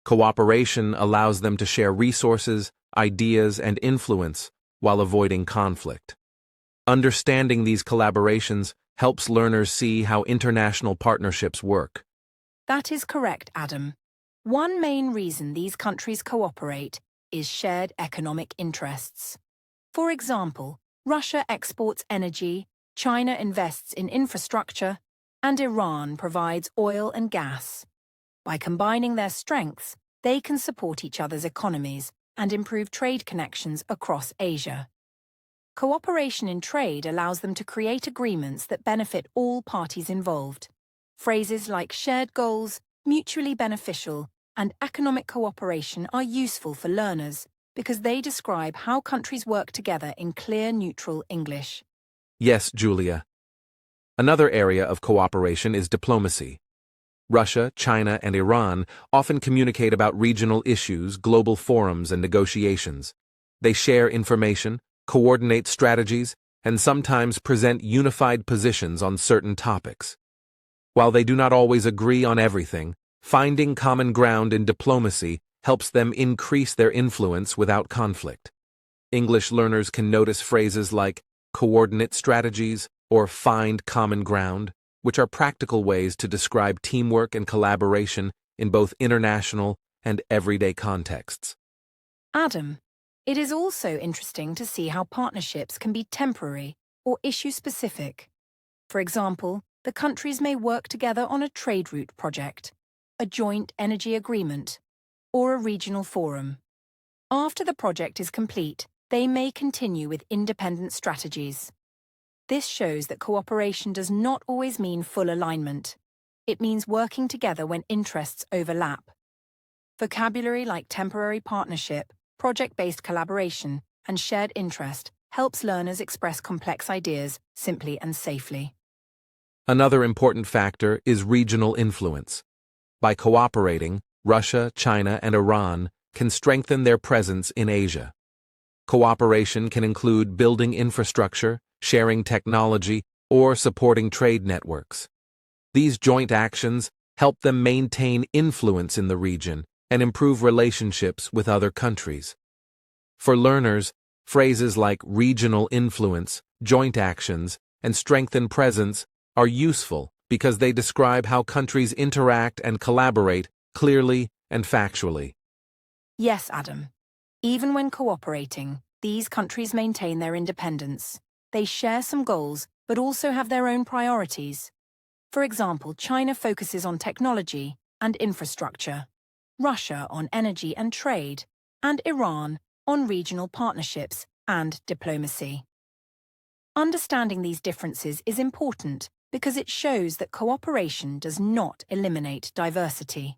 Cooperation allows them to share resources, ideas, and influence while avoiding conflict. Understanding these collaborations helps learners see how international partnerships work. That is correct, Adam. One main reason these countries cooperate is shared economic interests. For example, Russia exports energy, China invests in infrastructure, and Iran provides oil and gas. By combining their strengths, they can support each other's economies and improve trade connections across Asia. Cooperation in trade allows them to create agreements that benefit all parties involved. Phrases like shared goals, mutually beneficial, and economic cooperation are useful for learners because they describe how countries work together in clear, neutral English. Yes, Julia. Another area of cooperation is diplomacy. Russia, China, and Iran often communicate about regional issues, global forums, and negotiations. They share information, coordinate strategies, and sometimes present unified positions on certain topics. While they do not always agree on everything, finding common ground in diplomacy helps them increase their influence without conflict. English learners can notice phrases like coordinate strategies or find common ground, which are practical ways to describe teamwork and collaboration in both international and everyday contexts. Adam, it is also interesting to see how partnerships can be temporary or issue-specific. For example, the countries may work together on a trade route project, a joint energy agreement, or a regional forum. After the project is complete, they may continue with independent strategies. This shows that cooperation does not always mean full alignment. It means working together when interests overlap. Vocabulary like temporary partnership, project-based collaboration, and shared interest helps learners express complex ideas simply and safely. Another important factor is regional influence. By cooperating, Russia, China, and Iran can strengthen their presence in Asia. Cooperation can include building infrastructure, sharing technology, or supporting trade networks. These joint actions help them maintain influence in the region and improve relationships with other countries. For learners, phrases like regional influence, joint actions, and strengthened presence are useful because they describe how countries interact and collaborate clearly and factually. Yes, Adam. Even when cooperating, these countries maintain their independence. They share some goals, but also have their own priorities. For example, China focuses on technology and infrastructure, Russia on energy and trade, and Iran on regional partnerships and diplomacy. Understanding these differences is important because it shows that cooperation does not eliminate diversity.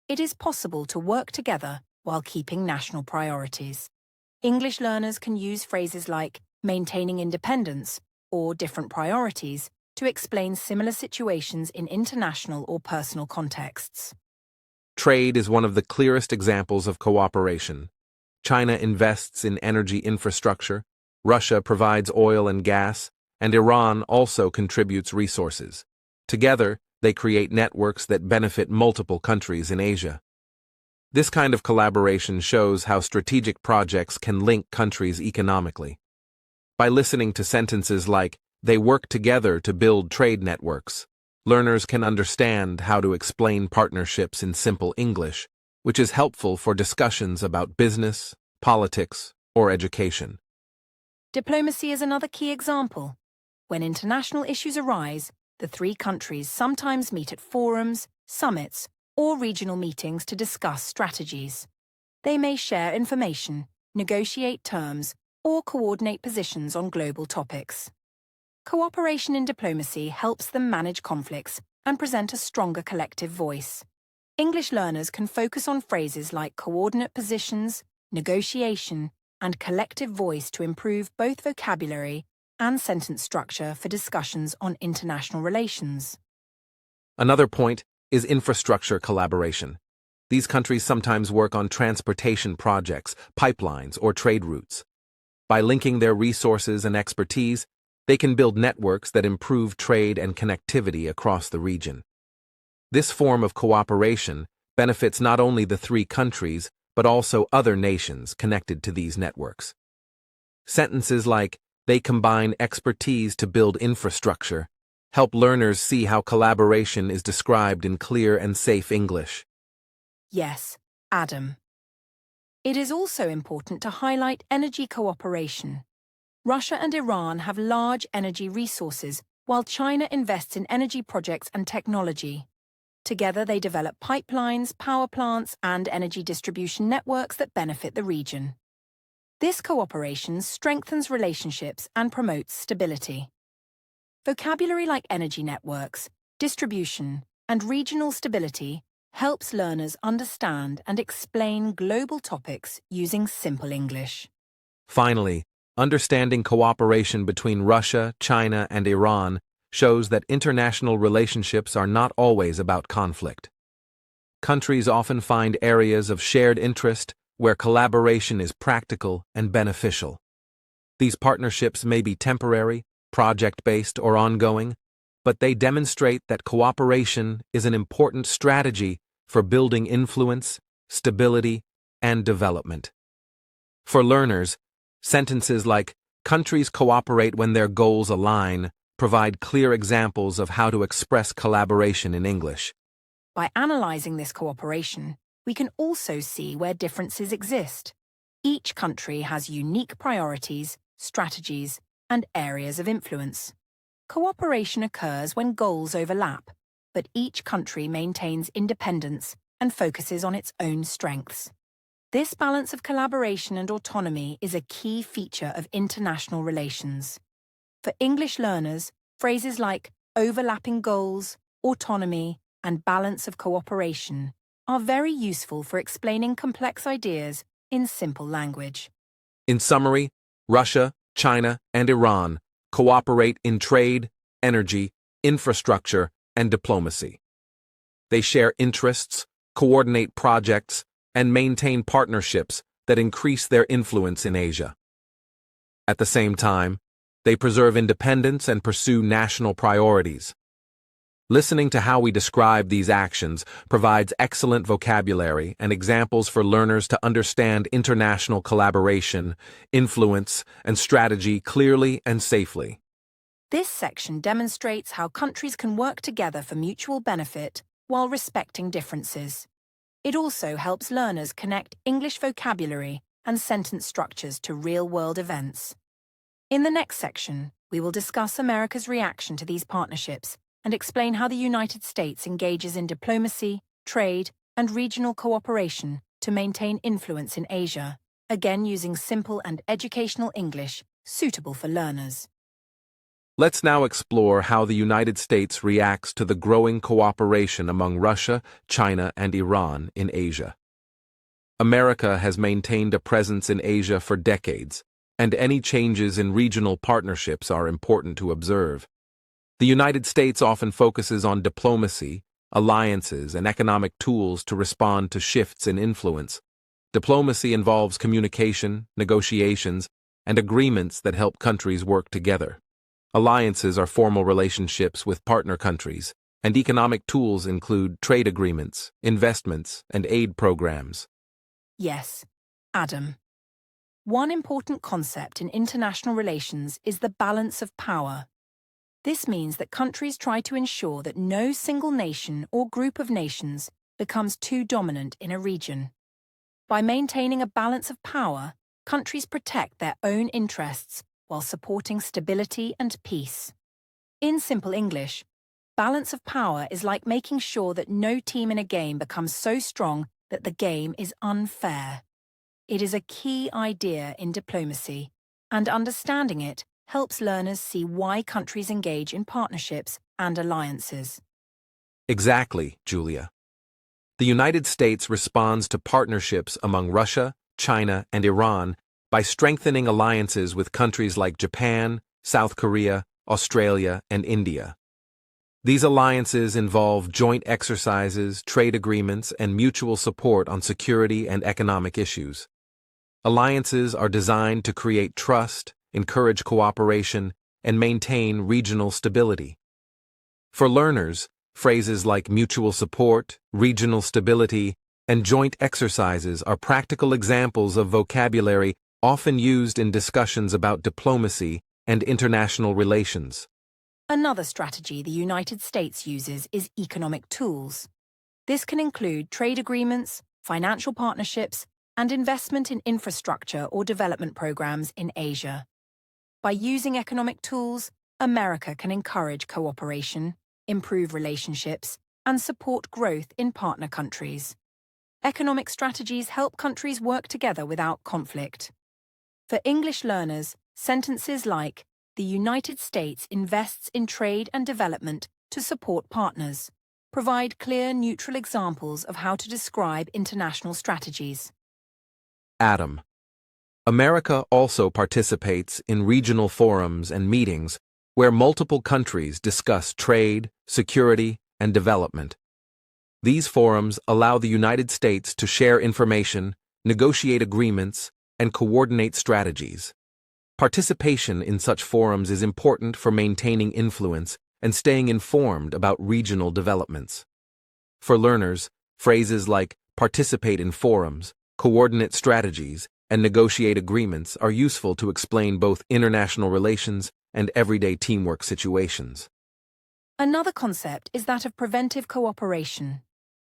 It is possible to work together while keeping national priorities. English learners can use phrases like maintaining independence or different priorities to explain similar situations in international or personal contexts. Trade is one of the clearest examples of cooperation. China invests in energy infrastructure, Russia provides oil and gas, and Iran also contributes resources. Together, they create networks that benefit multiple countries in Asia. This kind of collaboration shows how strategic projects can link countries economically. By listening to sentences like, "They work together to build trade networks," learners can understand how to explain partnerships in simple English, which is helpful for discussions about business, politics, or education. Diplomacy is another key example. When international issues arise, the three countries sometimes meet at forums, summits, or regional meetings to discuss strategies. They may share information, negotiate terms, or coordinate positions on global topics. Cooperation in diplomacy helps them manage conflicts and present a stronger collective voice. English learners can focus on phrases like coordinate positions, negotiation, and collective voice to improve both vocabulary and sentence structure for discussions on international relations. Another point is infrastructure collaboration. These countries sometimes work on transportation projects, pipelines, or trade routes. By linking their resources and expertise, they can build networks that improve trade and connectivity across the region. This form of cooperation benefits not only the three countries, but also other nations connected to these networks. Sentences like, "They combine expertise to build infrastructure," help learners see how collaboration is described in clear and safe English. Yes, Adam. It is also important to highlight energy cooperation. Russia and Iran have large energy resources, while China invests in energy projects and technology. Together they develop pipelines, power plants, and energy distribution networks that benefit the region. This cooperation strengthens relationships and promotes stability. Vocabulary like energy networks, distribution, and regional stability helps learners understand and explain global topics using simple English. Finally, understanding cooperation between Russia, China, and Iran shows that international relationships are not always about conflict. Countries often find areas of shared interest where collaboration is practical and beneficial. These partnerships may be temporary, project-based, or ongoing, but they demonstrate that cooperation is an important strategy for building influence, stability, and development. For learners, sentences like "countries cooperate when their goals align" provide clear examples of how to express collaboration in English. By analysing this cooperation, we can also see where differences exist. Each country has unique priorities, strategies, and areas of influence. Cooperation occurs when goals overlap, but each country maintains independence and focuses on its own strengths. This balance of collaboration and autonomy is a key feature of international relations. For English learners, phrases like overlapping goals, autonomy, and balance of cooperation are very useful for explaining complex ideas in simple language. In summary, Russia, China, and Iran cooperate in trade, energy, infrastructure, and diplomacy. They share interests, coordinate projects, and maintain partnerships that increase their influence in Asia. At the same time, they preserve independence and pursue national priorities. Listening to how we describe these actions provides excellent vocabulary and examples for learners to understand international collaboration, influence, and strategy clearly and safely. This section demonstrates how countries can work together for mutual benefit while respecting differences. It also helps learners connect English vocabulary and sentence structures to real-world events. In the next section, we will discuss America's reaction to these partnerships and explain how the United States engages in diplomacy, trade, and regional cooperation to maintain influence in Asia, again using simple and educational English suitable for learners. Let's now explore how the United States reacts to the growing cooperation among Russia, China, and Iran in Asia. America has maintained a presence in Asia for decades, and any changes in regional partnerships are important to observe. The United States often focuses on diplomacy, alliances, and economic tools to respond to shifts in influence. Diplomacy involves communication, negotiations, and agreements that help countries work together. Alliances are formal relationships with partner countries, and economic tools include trade agreements, investments, and aid programs. Yes, Adam. One important concept in international relations is the balance of power. This means that countries try to ensure that no single nation or group of nations becomes too dominant in a region. By maintaining a balance of power, countries protect their own interests while supporting stability and peace. In simple English, balance of power is like making sure that no team in a game becomes so strong that the game is unfair. It is a key idea in diplomacy, and understanding it helps learners see why countries engage in partnerships and alliances. Exactly, Julia. The United States responds to partnerships among Russia, China, and Iran by strengthening alliances with countries like Japan, South Korea, Australia, and India. These alliances involve joint exercises, trade agreements, and mutual support on security and economic issues. Alliances are designed to create trust, encourage cooperation, and maintain regional stability. For learners, phrases like mutual support, regional stability, and joint exercises are practical examples of vocabulary often used in discussions about diplomacy and international relations. Another strategy the United States uses is economic tools. This can include trade agreements, financial partnerships, and investment in infrastructure or development programs in Asia. By using economic tools, America can encourage cooperation, improve relationships, and support growth in partner countries. Economic strategies help countries work together without conflict. For English learners, sentences like, "The United States invests in trade and development to support partners," provide clear, neutral examples of how to describe international strategies. Adam. America also participates in regional forums and meetings where multiple countries discuss trade, security, and development. These forums allow the United States to share information, negotiate agreements, and coordinate strategies. Participation in such forums is important for maintaining influence and staying informed about regional developments. For learners, phrases like participate in forums, coordinate strategies, and negotiate agreements are useful to explain both international relations and everyday teamwork situations. Another concept is that of preventive cooperation.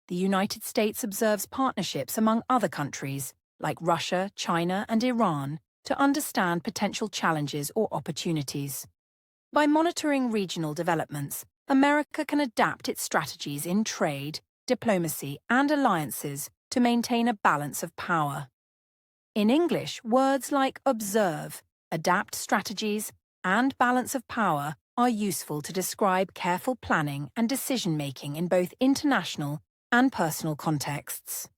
The United States observes partnerships among other countries, like Russia, China, and Iran, to understand potential challenges or opportunities. By monitoring regional developments, America can adapt its strategies in trade, diplomacy, and alliances to maintain a balance of power. In English, words like observe, adapt strategies, and balance of power are useful to describe careful planning and decision-making in both international and personal contexts.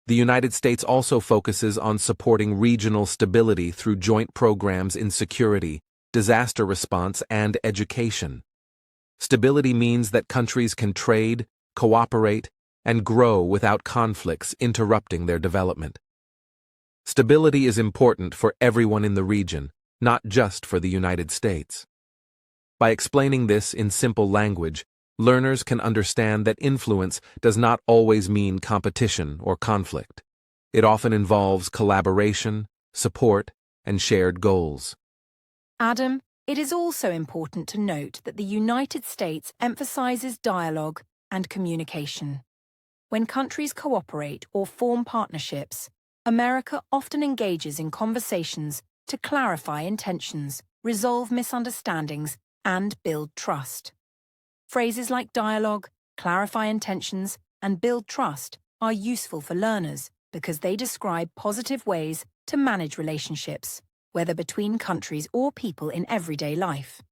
The United States also focuses on supporting regional stability through joint programs in security, disaster response, and education. Stability means that countries can trade, cooperate, and grow without conflicts interrupting their development. Stability is important for everyone in the region, not just for the United States. By explaining this in simple language, learners can understand that influence does not always mean competition or conflict. It often involves collaboration, support, and shared goals. Adam, it is also important to note that the United States emphasizes dialogue and communication. When countries cooperate or form partnerships, America often engages in conversations to clarify intentions, resolve misunderstandings, and build trust. Phrases like dialogue, clarify intentions, and build trust are useful for learners because they describe positive ways to manage relationships, whether between countries or people in everyday life.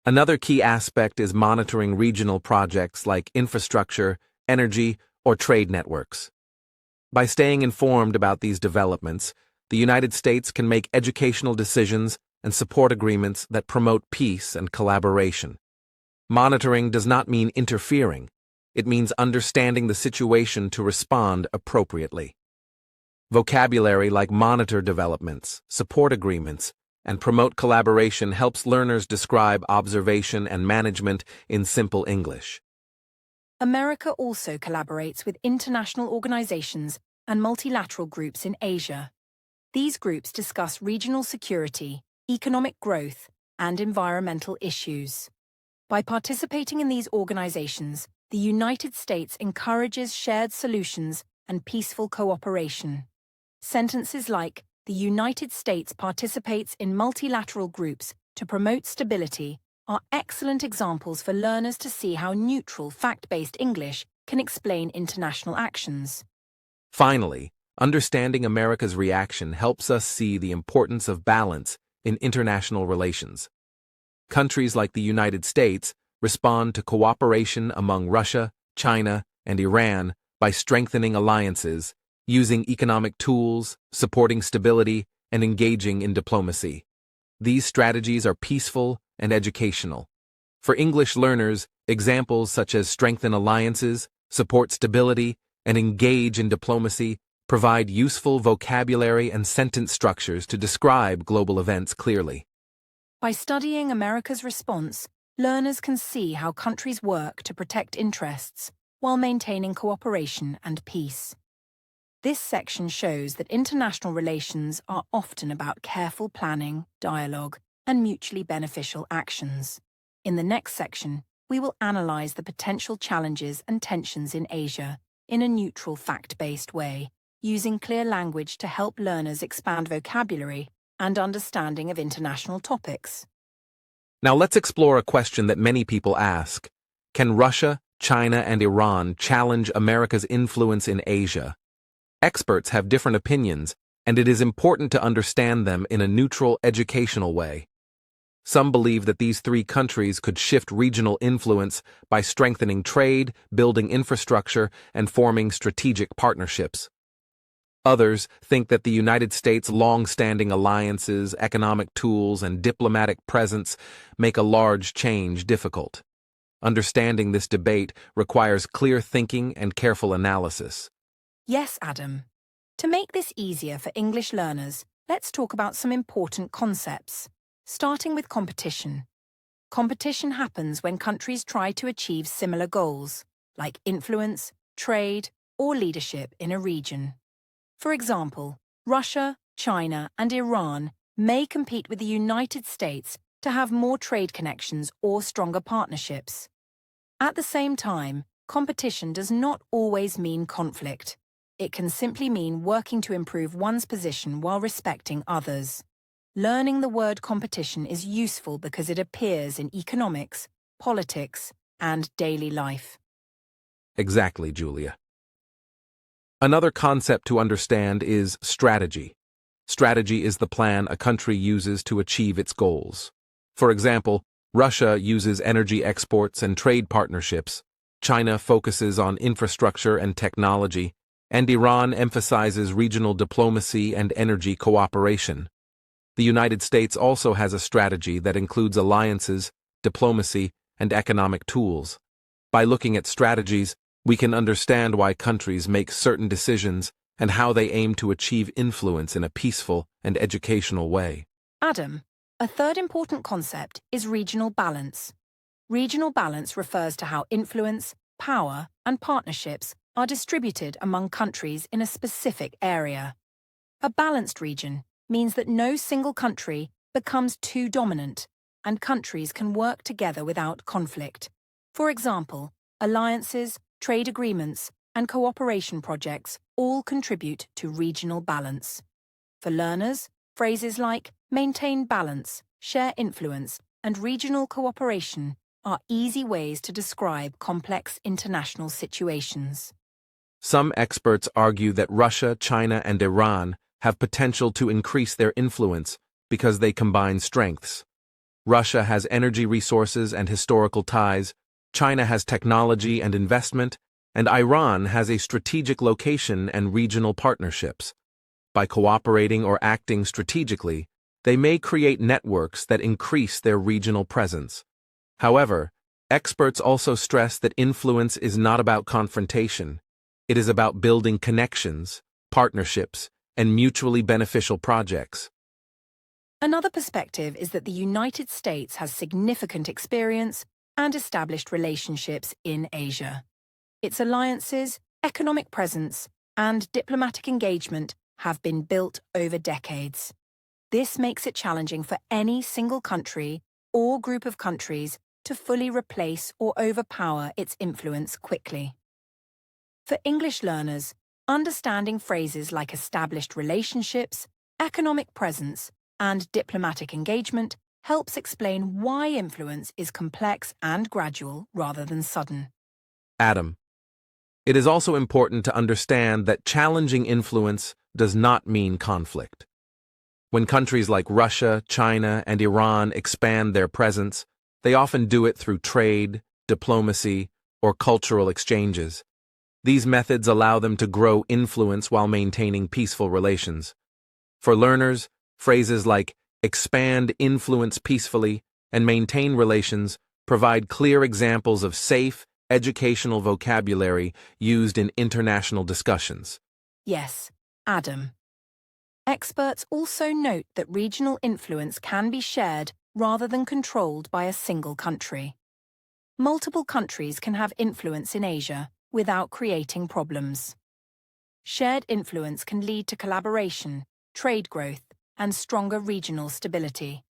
Another key aspect is monitoring regional projects like infrastructure, energy, or trade networks. By staying informed about these developments, the United States can make educational decisions and support agreements that promote peace and collaboration. Monitoring does not mean interfering. It means understanding the situation to respond appropriately. Vocabulary like monitor developments, support agreements, and promote collaboration helps learners describe observation and management in simple English. America also collaborates with international organizations and multilateral groups in Asia. These groups discuss regional security, economic growth, and environmental issues. By participating in these organizations, the United States encourages shared solutions and peaceful cooperation. Sentences like, "The United States participates in multilateral groups to promote stability," are excellent examples for learners to see how neutral, fact-based English can explain international actions. Finally, understanding America's reaction helps us see the importance of balance in international relations. Countries like the United States respond to cooperation among Russia, China, and Iran by strengthening alliances, using economic tools, supporting stability, and engaging in diplomacy. These strategies are peaceful and educational. For English learners, examples such as strengthen alliances, support stability, and engage in diplomacy provide useful vocabulary and sentence structures to describe global events clearly. By studying America's response, learners can see how countries work to protect interests while maintaining cooperation and peace. This section shows that international relations are often about careful planning, dialogue, and mutually beneficial actions. In the next section, we will analyze the potential challenges and tensions in Asia in a neutral, fact-based way, using clear language to help learners expand vocabulary and understanding of international topics. Now let's explore a question that many people ask. Can Russia, China, and Iran challenge America's influence in Asia? Experts have different opinions, and it is important to understand them in a neutral, educational way. Some believe that these three countries could shift regional influence by strengthening trade, building infrastructure, and forming strategic partnerships. Others think that the United States' long-standing alliances, economic tools, and diplomatic presence make a large change difficult. Understanding this debate requires clear thinking and careful analysis. Yes, Adam. To make this easier for English learners, let's talk about some important concepts, starting with competition. Competition happens when countries try to achieve similar goals, like influence, trade, or leadership in a region. For example, Russia, China, and Iran may compete with the United States to have more trade connections or stronger partnerships. At the same time, competition does not always mean conflict. It can simply mean working to improve one's position while respecting others. Learning the word competition is useful because it appears in economics, politics, and daily life. Exactly, Julia. Another concept to understand is strategy. Strategy is the plan a country uses to achieve its goals. For example, Russia uses energy exports and trade partnerships, China focuses on infrastructure and technology, and Iran emphasizes regional diplomacy and energy cooperation. The United States also has a strategy that includes alliances, diplomacy, and economic tools. By looking at strategies, we can understand why countries make certain decisions and how they aim to achieve influence in a peaceful and educational way. Adam, a third important concept is regional balance. Regional balance refers to how influence, power, and partnerships are distributed among countries in a specific area. A balanced region means that no single country becomes too dominant, and countries can work together without conflict. For example, alliances, trade agreements, and cooperation projects all contribute to regional balance. For learners, phrases like maintain balance, share influence, and regional cooperation are easy ways to describe complex international situations. Some experts argue that Russia, China, and Iran have potential to increase their influence because they combine strengths. Russia has energy resources and historical ties, China has technology and investment, and Iran has a strategic location and regional partnerships. By cooperating or acting strategically, they may create networks that increase their regional presence. However, experts also stress that influence is not about confrontation. It is about building connections, partnerships, and mutually beneficial projects. Another perspective is that the United States has significant experience and established relationships in Asia. Its alliances, economic presence, and diplomatic engagement have been built over decades. This makes it challenging for any single country or group of countries to fully replace or overpower its influence quickly. For English learners, understanding phrases like established relationships, economic presence, and diplomatic engagement helps explain why influence is complex and gradual rather than sudden. Adam, it is also important to understand that challenging influence does not mean conflict. When countries like Russia, China, and Iran expand their presence, they often do it through trade, diplomacy, or cultural exchanges. These methods allow them to grow influence while maintaining peaceful relations. For learners, phrases like expand influence peacefully and maintain relations provide clear examples of safe, educational vocabulary used in international discussions. Yes, Adam. Experts also note that regional influence can be shared rather than controlled by a single country. Multiple countries can have influence in Asia without creating problems. Shared influence can lead to collaboration, trade growth, and stronger regional stability.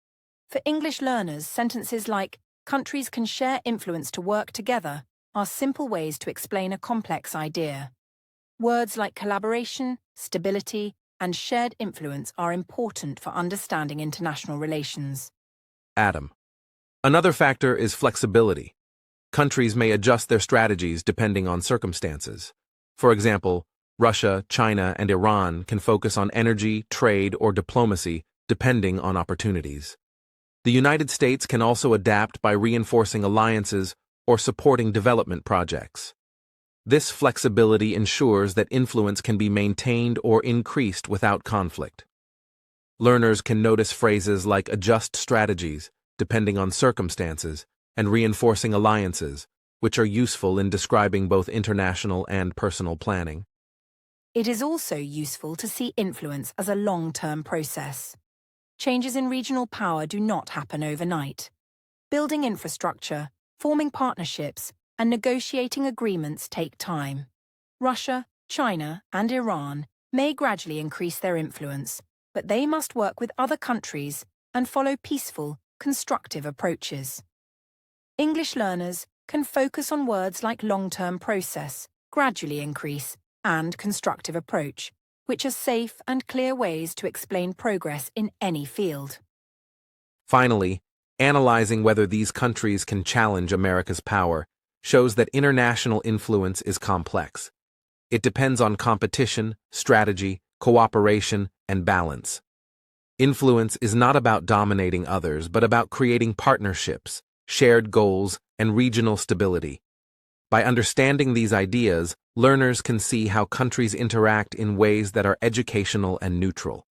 For English learners, sentences like countries can share influence to work together are simple ways to explain a complex idea. Words like collaboration, stability, and shared influence are important for understanding international relations. Adam. Another factor is flexibility. Countries may adjust their strategies depending on circumstances. For example, Russia, China, and Iran can focus on energy, trade, or diplomacy depending on opportunities. The United States can also adapt by reinforcing alliances or supporting development projects. This flexibility ensures that influence can be maintained or increased without conflict. Learners can notice phrases like adjust strategies, depending on circumstances, and reinforcing alliances, which are useful in describing both international and personal planning. It is also useful to see influence as a long-term process. Changes in regional power do not happen overnight. Building infrastructure, forming partnerships, and negotiating agreements take time. Russia, China, and Iran may gradually increase their influence, but they must work with other countries and follow peaceful, constructive approaches. English learners can focus on words like long-term process, gradually increase, and constructive approach, which are safe and clear ways to explain progress in any field. Finally, analyzing whether these countries can challenge America's power shows that international influence is complex. It depends on competition, strategy, cooperation, and balance. Influence is not about dominating others, but about creating partnerships, shared goals, and regional stability. By understanding these ideas, learners can see how countries interact in ways that are educational and neutral.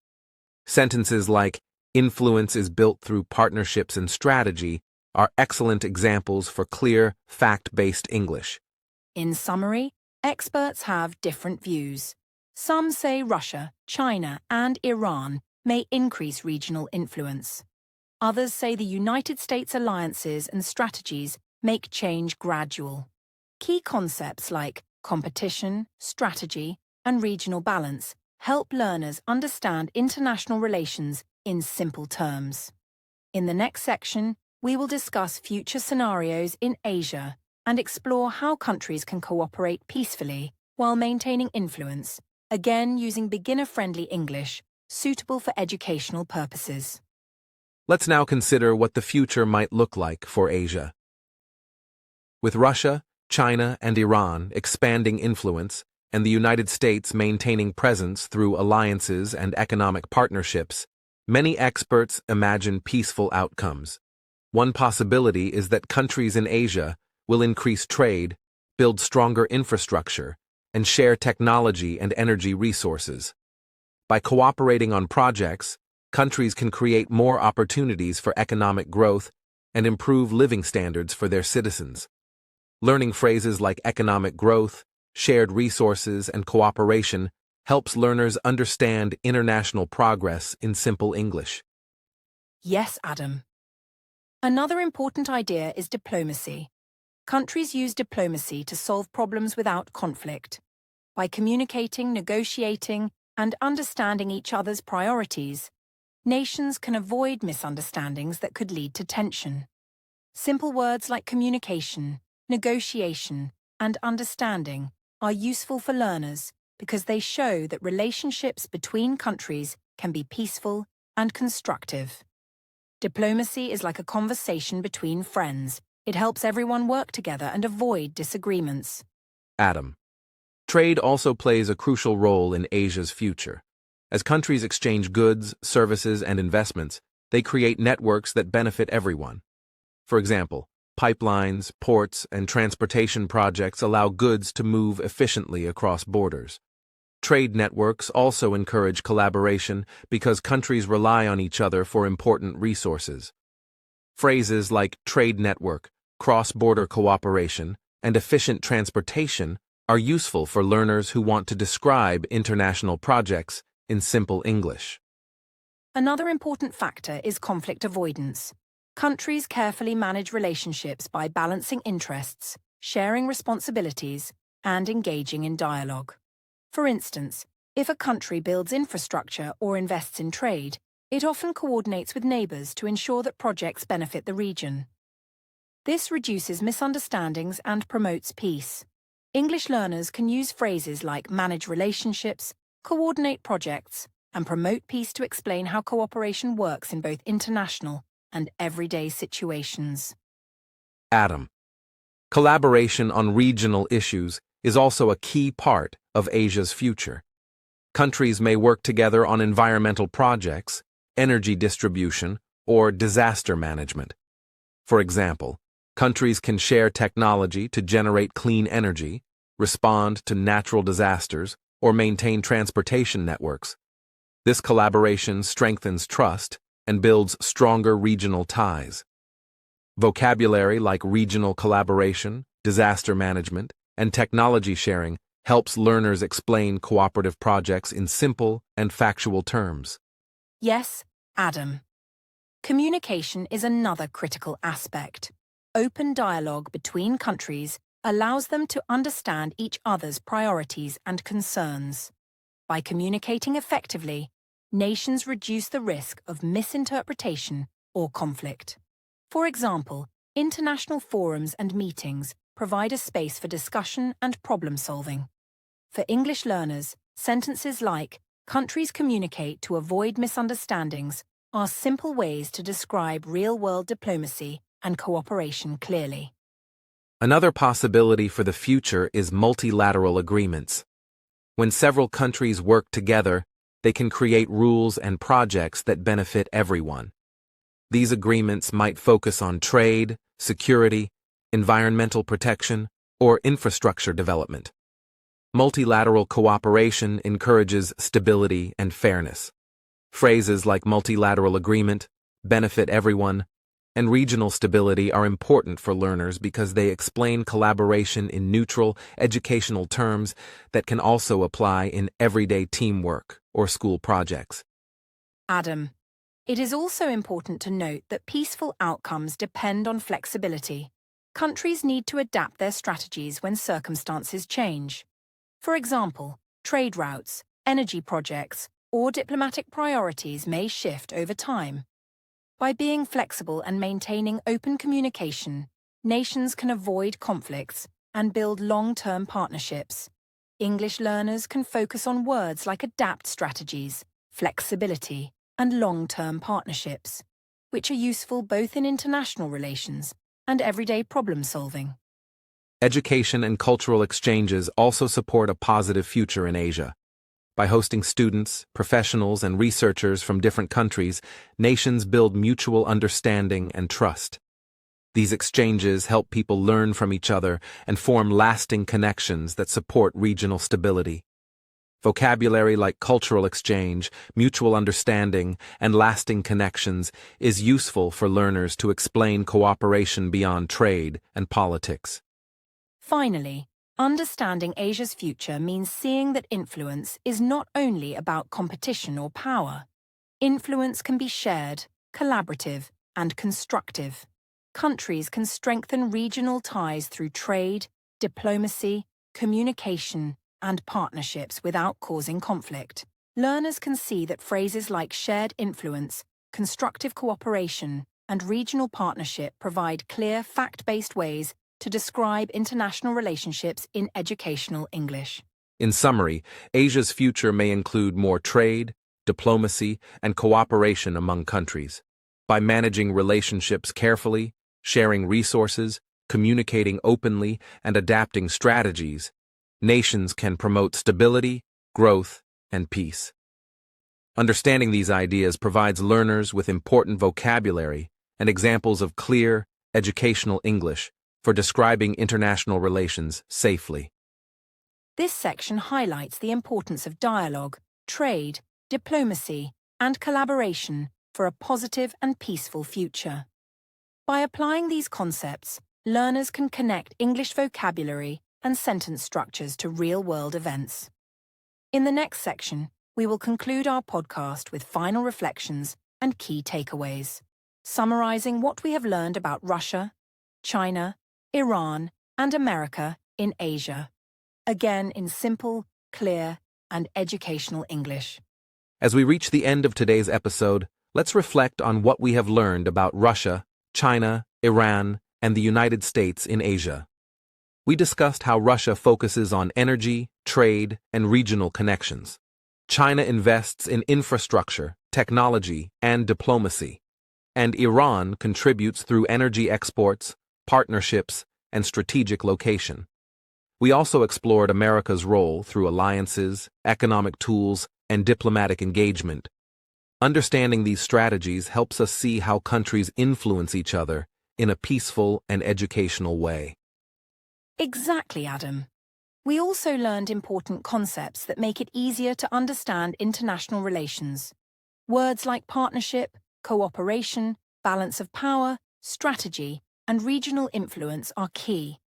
Sentences like, "Influence is built through partnerships and strategy," are excellent examples for clear, fact-based English. In summary, experts have different views. Some say Russia, China, and Iran may increase regional influence. Others say the United States alliances and strategies make change gradual. Key concepts like competition, strategy, and regional balance help learners understand international relations in simple terms. In the next section, we will discuss future scenarios in Asia and explore how countries can cooperate peacefully while maintaining influence, again using beginner-friendly English, suitable for educational purposes. Let's now consider what the future might look like for Asia. With Russia, China, and Iran expanding influence, and the United States maintaining presence through alliances and economic partnerships, many experts imagine peaceful outcomes. One possibility is that countries in Asia will increase trade, build stronger infrastructure, and share technology and energy resources. By cooperating on projects, countries can create more opportunities for economic growth and improve living standards for their citizens. Learning phrases like economic growth, shared resources, and cooperation helps learners understand international progress in simple English. Yes, Adam. Another important idea is diplomacy. Countries use diplomacy to solve problems without conflict. By communicating, negotiating, and understanding each other's priorities, nations can avoid misunderstandings that could lead to tension. Simple words like communication, negotiation, and understanding are useful for learners because they show that relationships between countries can be peaceful and constructive. Diplomacy is like a conversation between friends. It helps everyone work together and avoid disagreements. Adam. Trade also plays a crucial role in Asia's future. As countries exchange goods, services, and investments, they create networks that benefit everyone. For example, pipelines, ports, and transportation projects allow goods to move efficiently across borders. Trade networks also encourage collaboration because countries rely on each other for important resources. Phrases like trade network, cross-border cooperation, and efficient transportation are useful for learners who want to describe international projects in simple English. Another important factor is conflict avoidance. Countries carefully manage relationships by balancing interests, sharing responsibilities, and engaging in dialogue. For instance, if a country builds infrastructure or invests in trade, it often coordinates with neighbours to ensure that projects benefit the region. This reduces misunderstandings and promotes peace. English learners can use phrases like manage relationships, coordinate projects, and promote peace to explain how cooperation works in both international and everyday situations. Adam. Collaboration on regional issues is also a key part of Asia's future. Countries may work together on environmental projects, energy distribution, or disaster management. For example, countries can share technology to generate clean energy, respond to natural disasters, or maintain transportation networks. This collaboration strengthens trust and builds stronger regional ties. Vocabulary like regional collaboration, disaster management, and technology sharing helps learners explain cooperative projects in simple and factual terms. Yes, Adam. Communication is another critical aspect. Open dialogue between countries allows them to understand each other's priorities and concerns. By communicating effectively, nations reduce the risk of misinterpretation or conflict. For example, international forums and meetings provide a space for discussion and problem-solving. For English learners, sentences like "countries communicate to avoid misunderstandings" are simple ways to describe real-world diplomacy and cooperation clearly. Another possibility for the future is multilateral agreements. When several countries work together, they can create rules and projects that benefit everyone. These agreements might focus on trade, security, environmental protection, or infrastructure development. Multilateral cooperation encourages stability and fairness. Phrases like multilateral agreement, benefit everyone, and regional stability are important for learners because they explain collaboration in neutral, educational terms that can also apply in everyday teamwork or school projects. Adam, it is also important to note that peaceful outcomes depend on flexibility. Countries need to adapt their strategies when circumstances change. For example, trade routes, energy projects, or diplomatic priorities may shift over time. By being flexible and maintaining open communication, nations can avoid conflicts and build long-term partnerships. English learners can focus on words like adapt strategies, flexibility, and long-term partnerships, which are useful both in international relations and everyday problem-solving. Education and cultural exchanges also support a positive future in Asia. By hosting students, professionals, and researchers from different countries, nations build mutual understanding and trust. These exchanges help people learn from each other and form lasting connections that support regional stability. Vocabulary like cultural exchange, mutual understanding, and lasting connections is useful for learners to explain cooperation beyond trade and politics. Finally, understanding Asia's future means seeing that influence is not only about competition or power. Influence can be shared, collaborative, and constructive. Countries can strengthen regional ties through trade, diplomacy, communication, and partnerships without causing conflict. Learners can see that phrases like shared influence, constructive cooperation, and regional partnership provide clear, fact-based ways to describe international relationships in educational English. In summary, Asia's future may include more trade, diplomacy, and cooperation among countries. By managing relationships carefully, sharing resources, communicating openly, and adapting strategies, nations can promote stability, growth, and peace. Understanding these ideas provides learners with important vocabulary and examples of clear, educational English for describing international relations safely. This section highlights the importance of dialogue, trade, diplomacy, and collaboration for a positive and peaceful future. By applying these concepts, learners can connect English vocabulary and sentence structures to real-world events. In the next section, we will conclude our podcast with final reflections and key takeaways, summarizing what we have learned about Russia, China, Iran, and America in Asia, again in simple, clear, and educational English. As we reach the end of today's episode, let's reflect on what we have learned about Russia, China, Iran, and the United States in Asia. We discussed how Russia focuses on energy, trade, and regional connections. China invests in infrastructure, technology, and diplomacy. And Iran contributes through energy exports, partnerships, and strategic location. We also explored America's role through alliances, economic tools, and diplomatic engagement. Understanding these strategies helps us see how countries influence each other in a peaceful and educational way. Exactly, Adam. We also learned important concepts that make it easier to understand international relations. Words like partnership, cooperation, balance of power, strategy, and regional influence are key.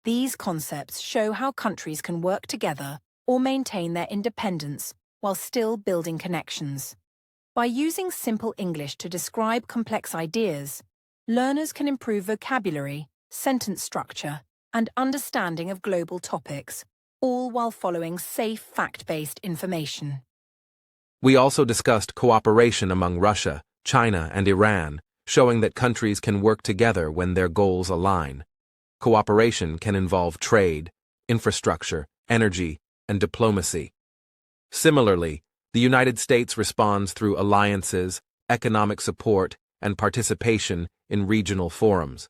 These concepts show how countries can work together or maintain their independence while still building connections. By using simple English to describe complex ideas, learners can improve vocabulary, sentence structure, and understanding of global topics, all while following safe, fact-based information. We also discussed cooperation among Russia, China, and Iran, showing that countries can work together when their goals align. Cooperation can involve trade, infrastructure, energy, and diplomacy. Similarly, the United States responds through alliances, economic support, and participation in regional forums.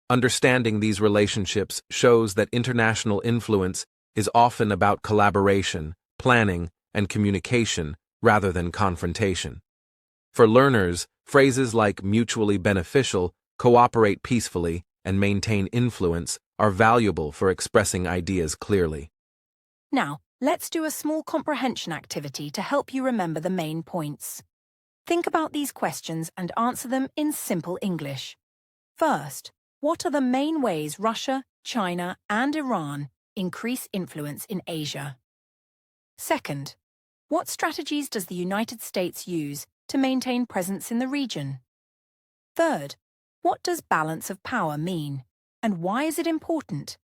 Understanding these relationships shows that international influence is often about collaboration, planning, and communication rather than confrontation. For learners, phrases like mutually beneficial, cooperate peacefully, and maintain influence are valuable for expressing ideas clearly. Now, let's do a small comprehension activity to help you remember the main points. Think about these questions and answer them in simple English. First, what are the main ways Russia, China, and Iran increase influence in Asia? Second, what strategies does the United States use to maintain presence in the region? Third, what does balance of power mean, and why is it important?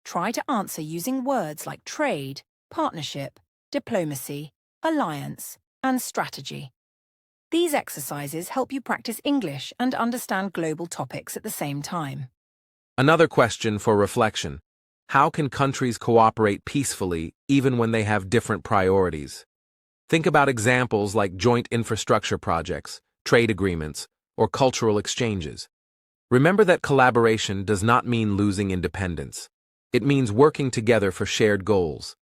Try to answer using words like trade, partnership, diplomacy, alliance, and strategy. These exercises help you practice English and understand global topics at the same time. Another question for reflection: how can countries cooperate peacefully even when they have different priorities? Think about examples like joint infrastructure projects, trade agreements, or cultural exchanges. Remember that collaboration does not mean losing independence. It means working together for shared goals.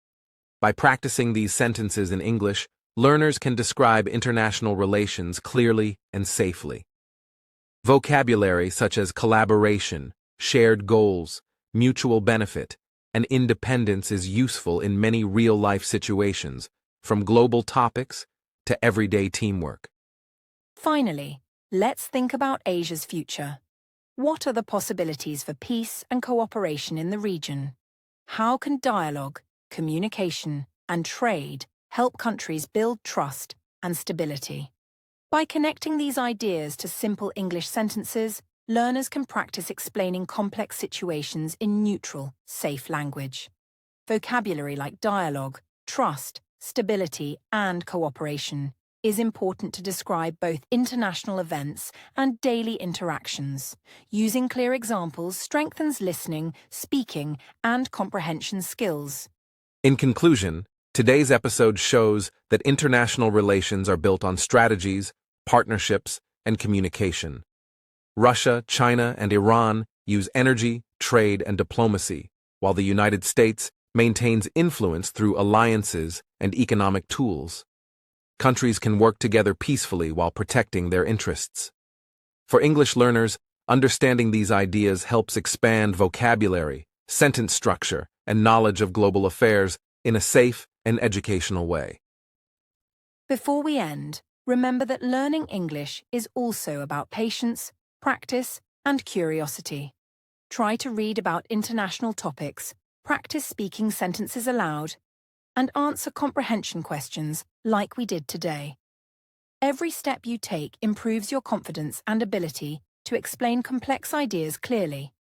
By practicing these sentences in English, learners can describe international relations clearly and safely. Vocabulary such as collaboration, shared goals, mutual benefit, and independence is useful in many real-life situations, from global topics to everyday teamwork. Finally, let's think about Asia's future. What are the possibilities for peace and cooperation in the region? How can dialogue, communication, and trade help countries build trust and stability? By connecting these ideas to simple English sentences, learners can practice explaining complex situations in neutral, safe language. Vocabulary like dialogue, trust, stability, and cooperation is important to describe both international events and daily interactions. Using clear examples strengthens listening, speaking, and comprehension skills. In conclusion, today's episode shows that international relations are built on strategies, partnerships, and communication. Russia, China, and Iran use energy, trade, and diplomacy, while the United States maintains influence through alliances and economic tools. Countries can work together peacefully while protecting their interests. For English learners, understanding these ideas helps expand vocabulary, sentence structure, and knowledge of global affairs in a safe and educational way. Before we end, remember that learning English is also about patience, practice, and curiosity. Try to read about international topics, practice speaking sentences aloud, and answer comprehension questions like we did today. Every step you take improves your confidence and ability to explain complex ideas clearly.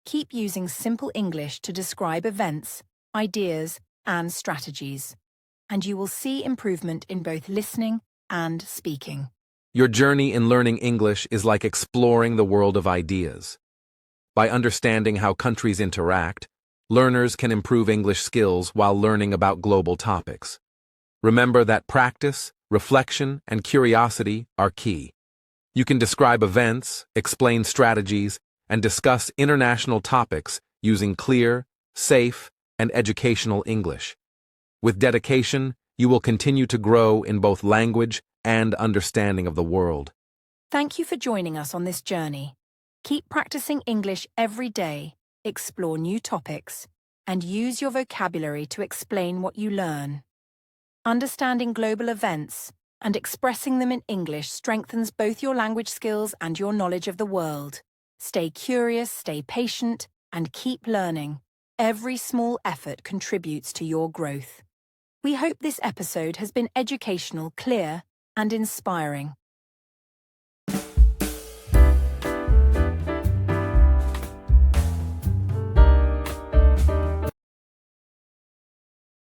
Keep using simple English to describe events, ideas, and strategies, and you will see improvement in both listening and speaking. Your journey in learning English is like exploring the world of ideas. By understanding how countries interact, learners can improve English skills while learning about global topics. Remember that practice, reflection, and curiosity are key. You can describe events, explain strategies, and discuss international topics using clear, safe, and educational English. With dedication, you will continue to grow in both language and understanding of the world. Thank you for joining us on this journey. Keep practicing English every day, explore new topics, and use your vocabulary to explain what you learn. Understanding global events and expressing them in English strengthens both your language skills and your knowledge of the world. Stay curious, stay patient, and keep learning. every small effort contributes to your growth. We hope this episode has been educational, clear, and inspiring.